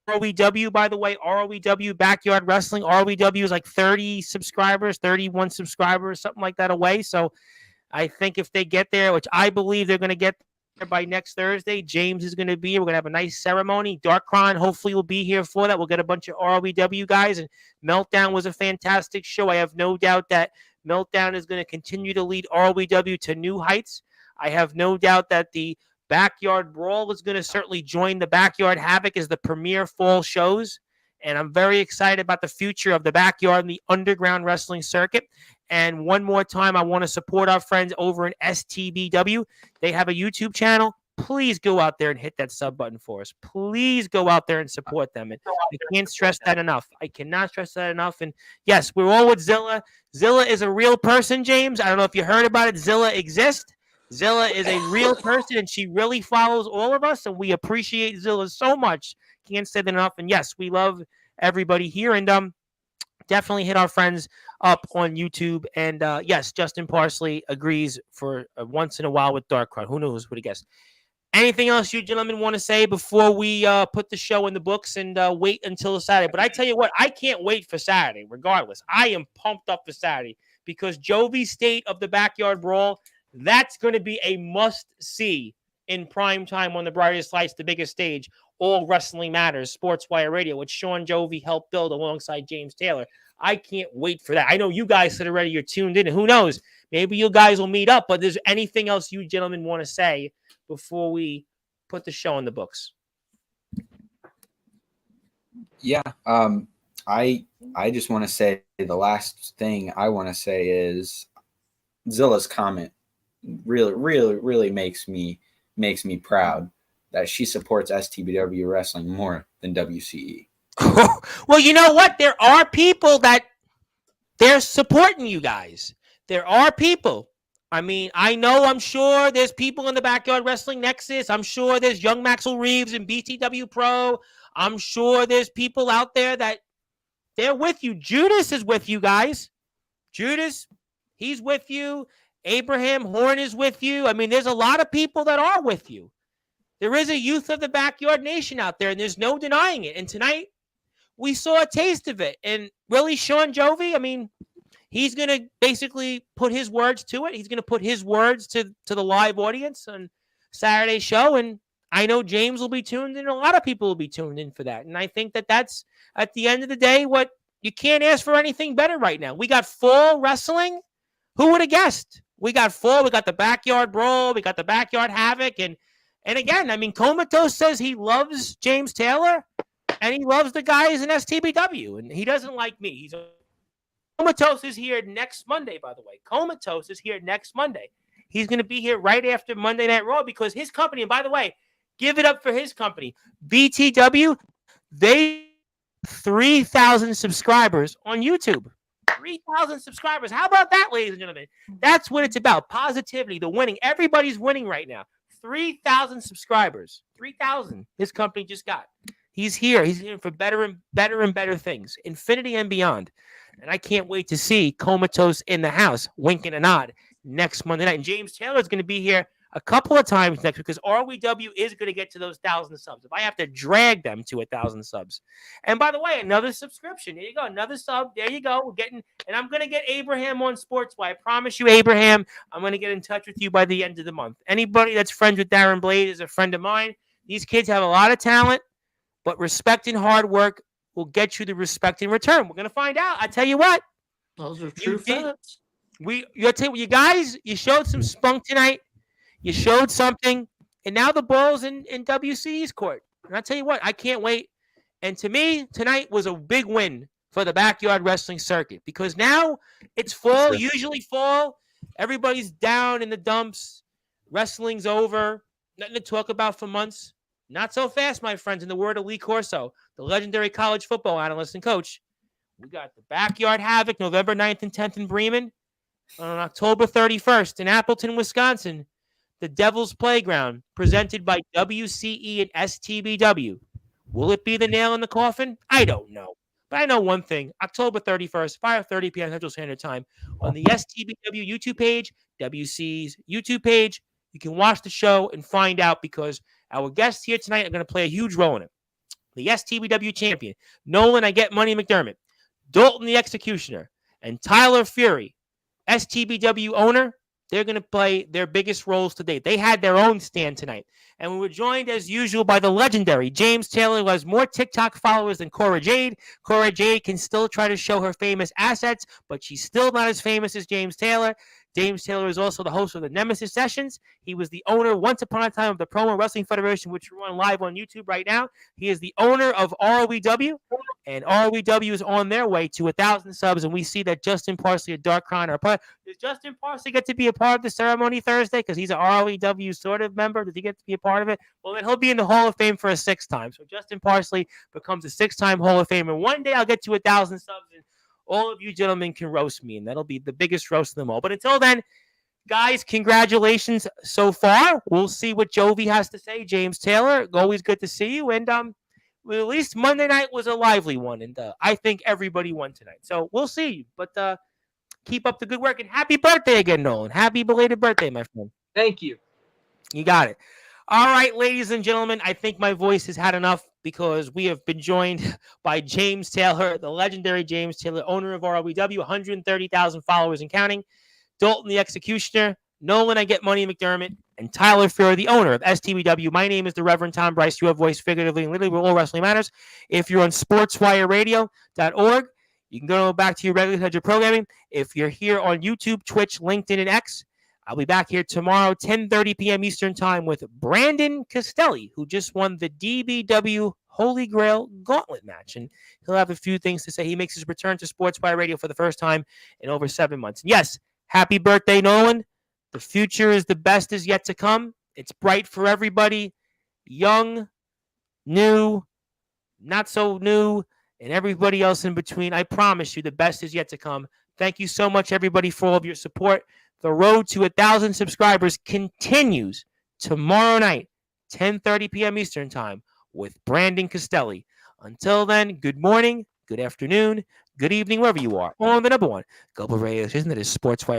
ROEW, by the way, ROEW Backyard Wrestling. ROEW is like 30 subscribers, 31 subscribers, something like that away. So I think if they get there, which I believe they're going to get there by next Thursday, James is going to be here. We're going to have a nice ceremony. Darkron hopefully will be here for that. We'll get a bunch of ROEW guys. And Meltdown was a fantastic show. I have no doubt that Meltdown is going to continue to lead ROEW to new heights. I have no doubt that the Backyard Brawl is going to certainly join the Backyard Havoc as the premier fall shows. And I'm very excited about the future of the Backyard and the underground wrestling circuit. And one more time, I want to support our friends over in STBW. They have a YouTube channel. Please go out there and hit that sub button for us. Please go out there and support them. And I can't stress that enough. I cannot stress that enough. And yes, we're all with Zilla. Zilla is a real person, James. I don't know if you heard about it. Zilla exists. Zilla is a real person, and she really follows all of us, and we appreciate Zilla so much. Can't say that enough. And yes, we love everybody here, and definitely hit our friends up on YouTube. And yes, Justin Parsley agrees for once in a while with Dark Crowd. Who knows what he guessed. Anything else you gentlemen want to say before we put the show in the books and wait until Saturday? But I tell you what, I can't wait for Saturday, regardless. I am pumped up for Saturday because Jovi State of the Backyard Brawl, that's going to be a must-see in prime time on the brightest lights, the biggest stage. All Wrestling Matters, Sportswire Radio, which Sean Jovi helped build alongside James Taylor. I can't wait for that. I know you guys said already you're tuned in. And who knows? Maybe you guys will meet up. But is there anything else you gentlemen want to say before we put the show in the books? Yeah. I just want to say the last thing I want to say is Zilla's comment really makes me proud that she supports STBW wrestling more than WCE. Well, you know what? There are people that they're supporting you guys. There are people. I mean, I'm sure there's people in the Backyard Wrestling Nexus. I'm sure there's young Maxwell Reeves and BTW Pro. I'm sure there's people out there that they're with you. Judas is with you guys. Judas, he's with you. Abraham Horn is with you. I mean, there's a lot of people that are with you. There is a youth of the Backyard Nation out there, and there's no denying it. And tonight, we saw a taste of it. And really, Sean Jovi, I mean, he's going to basically put his words to it. He's going to put his words to the live audience on Saturday's show. And I know James will be tuned in. A lot of people will be tuned in for that. And I think that that's, at the end of the day, what you can't ask for anything better right now. We got fall wrestling. Who would have guessed? We got fall. We got the Backyard Brawl. We got the Backyard Havoc. And again, I mean, Comatose says he loves James Taylor and he loves the guys in STBW. And he doesn't like me. Comatose is here next Monday, by the way. Comatose is here next Monday. He's going to be here right after Monday Night Raw because his company, and by the way, give it up for his company, BTW, they 3,000 subscribers on YouTube. 3,000 subscribers. How about that, ladies and gentlemen? That's what it's about. Positivity, the winning. Everybody's winning right now. 3,000 subscribers. 3,000 his company just got. He's here. He's here for better and better things. Infinity and beyond. And I can't wait to see Comatose in the house, winking a nod, next Monday night. And James Taylor is going to be here a couple of times next week because ROEW is going to get to those 1,000 subs. If I have to drag them to 1,000 subs. And by the way, another subscription. There you go. Another sub. There you go. We're getting, and I'm going to get Abraham on Sportswire. I promise you, Abraham, I'm going to get in touch with you by the end of the month. Anybody that's friends with Darren Blade is a friend of mine. These kids have a lot of talent, but respect and hard work will get you the respect in return. We're going to find out. I tell you what. Those are true facts. You guys, you showed some spunk tonight. You showed something, and now the ball's in WCE's court. And I tell you what, I can't wait. And to me, tonight was a big win for the Backyard Wrestling circuit because now it's fall. Usually fall, everybody's down in the dumps. Wrestling's over. Nothing to talk about for months. Not so fast, my friends. In the word of Lee Corso, the legendary college football analyst and coach, we got the Backyard Havoc November 9th and 10th in Bremen. on October 31st in Appleton, Wisconsin, the Devil's Playground, presented by WCE and STBW. Will it be the nail in the coffin? I don't know. But I know one thing. October 31st, 5:30 p.m. Central Standard Time, on the STBW YouTube page, WC's YouTube page, you can watch the show and find out, because our guests here tonight are going to play a huge role in it. The STBW champion, Nolan I Get Money McDermott, Dalton the Executioner, and Tyler Fury, STBW owner. They're going to play their biggest roles today. They had their own stand tonight. And we were joined, as usual, by the legendary James Taylor, who has more TikTok followers than Cora Jade. Cora Jade can still try to show her famous assets, but she's still not as famous as James Taylor. James Taylor is also the host of the Nemesis Sessions. He was the owner once upon a time of the Promo Wrestling Federation, which we're on live on YouTube right now. He is the owner of ROEW, and ROEW is on their way to 1,000 subs, and we see that Justin Parsley, a Dark Crown, are part. Does Justin Parsley get to be a part of the ceremony Thursday? Because he's an ROEW sort of member. Does he get to be a part of it? Well, then he'll be in the Hall of Fame for a 6th time. So Justin Parsley becomes a 6-time Hall of Famer. One day I'll get to 1,000 subs, and all of you gentlemen can roast me, and that'll be the biggest roast of them all. But until then, guys, congratulations so far. We'll see what Jovi has to say. James Taylor, always good to see you. And well, at least Monday night was a lively one, and I think everybody won tonight. So we'll see. But keep up the good work, and happy birthday again, Nolan. Happy belated birthday, my friend. Thank you. You got it. All right, ladies and gentlemen, I think my voice has had enough, because we have been joined by James Taylor, the legendary James Taylor, owner of ROEW, 130,000 followers and counting, Dalton the Executioner, Nolan I Get Money McDermott, and Tyler Fury, the owner of STBW. My name is the Reverend Tom Bryce, your voice figuratively and literally where all wrestling matters. If you're on sportswireradio.org, you can go back to your regular scheduled programming. If you're here on YouTube, Twitch, LinkedIn, and X, I'll be back here tomorrow, 10:30 p.m. Eastern Time, with Brandon Castelli, who just won the DBW Holy Grail Gauntlet match. And he'll have a few things to say. He makes his return to Sportswire Radio for the first time in over 7 months. And yes, happy birthday, Nolan. The future is the best is yet to come. It's bright for everybody. Young, new, not so new, and everybody else in between. I promise you the best is yet to come. Thank you so much, everybody, for all of your support. The road to 1,000 subscribers continues tomorrow night, 10:30 p.m. Eastern Time, with Brandon Castelli. Until then, good morning, good afternoon, good evening, wherever you are. On the number one global radio station that is Sportswire.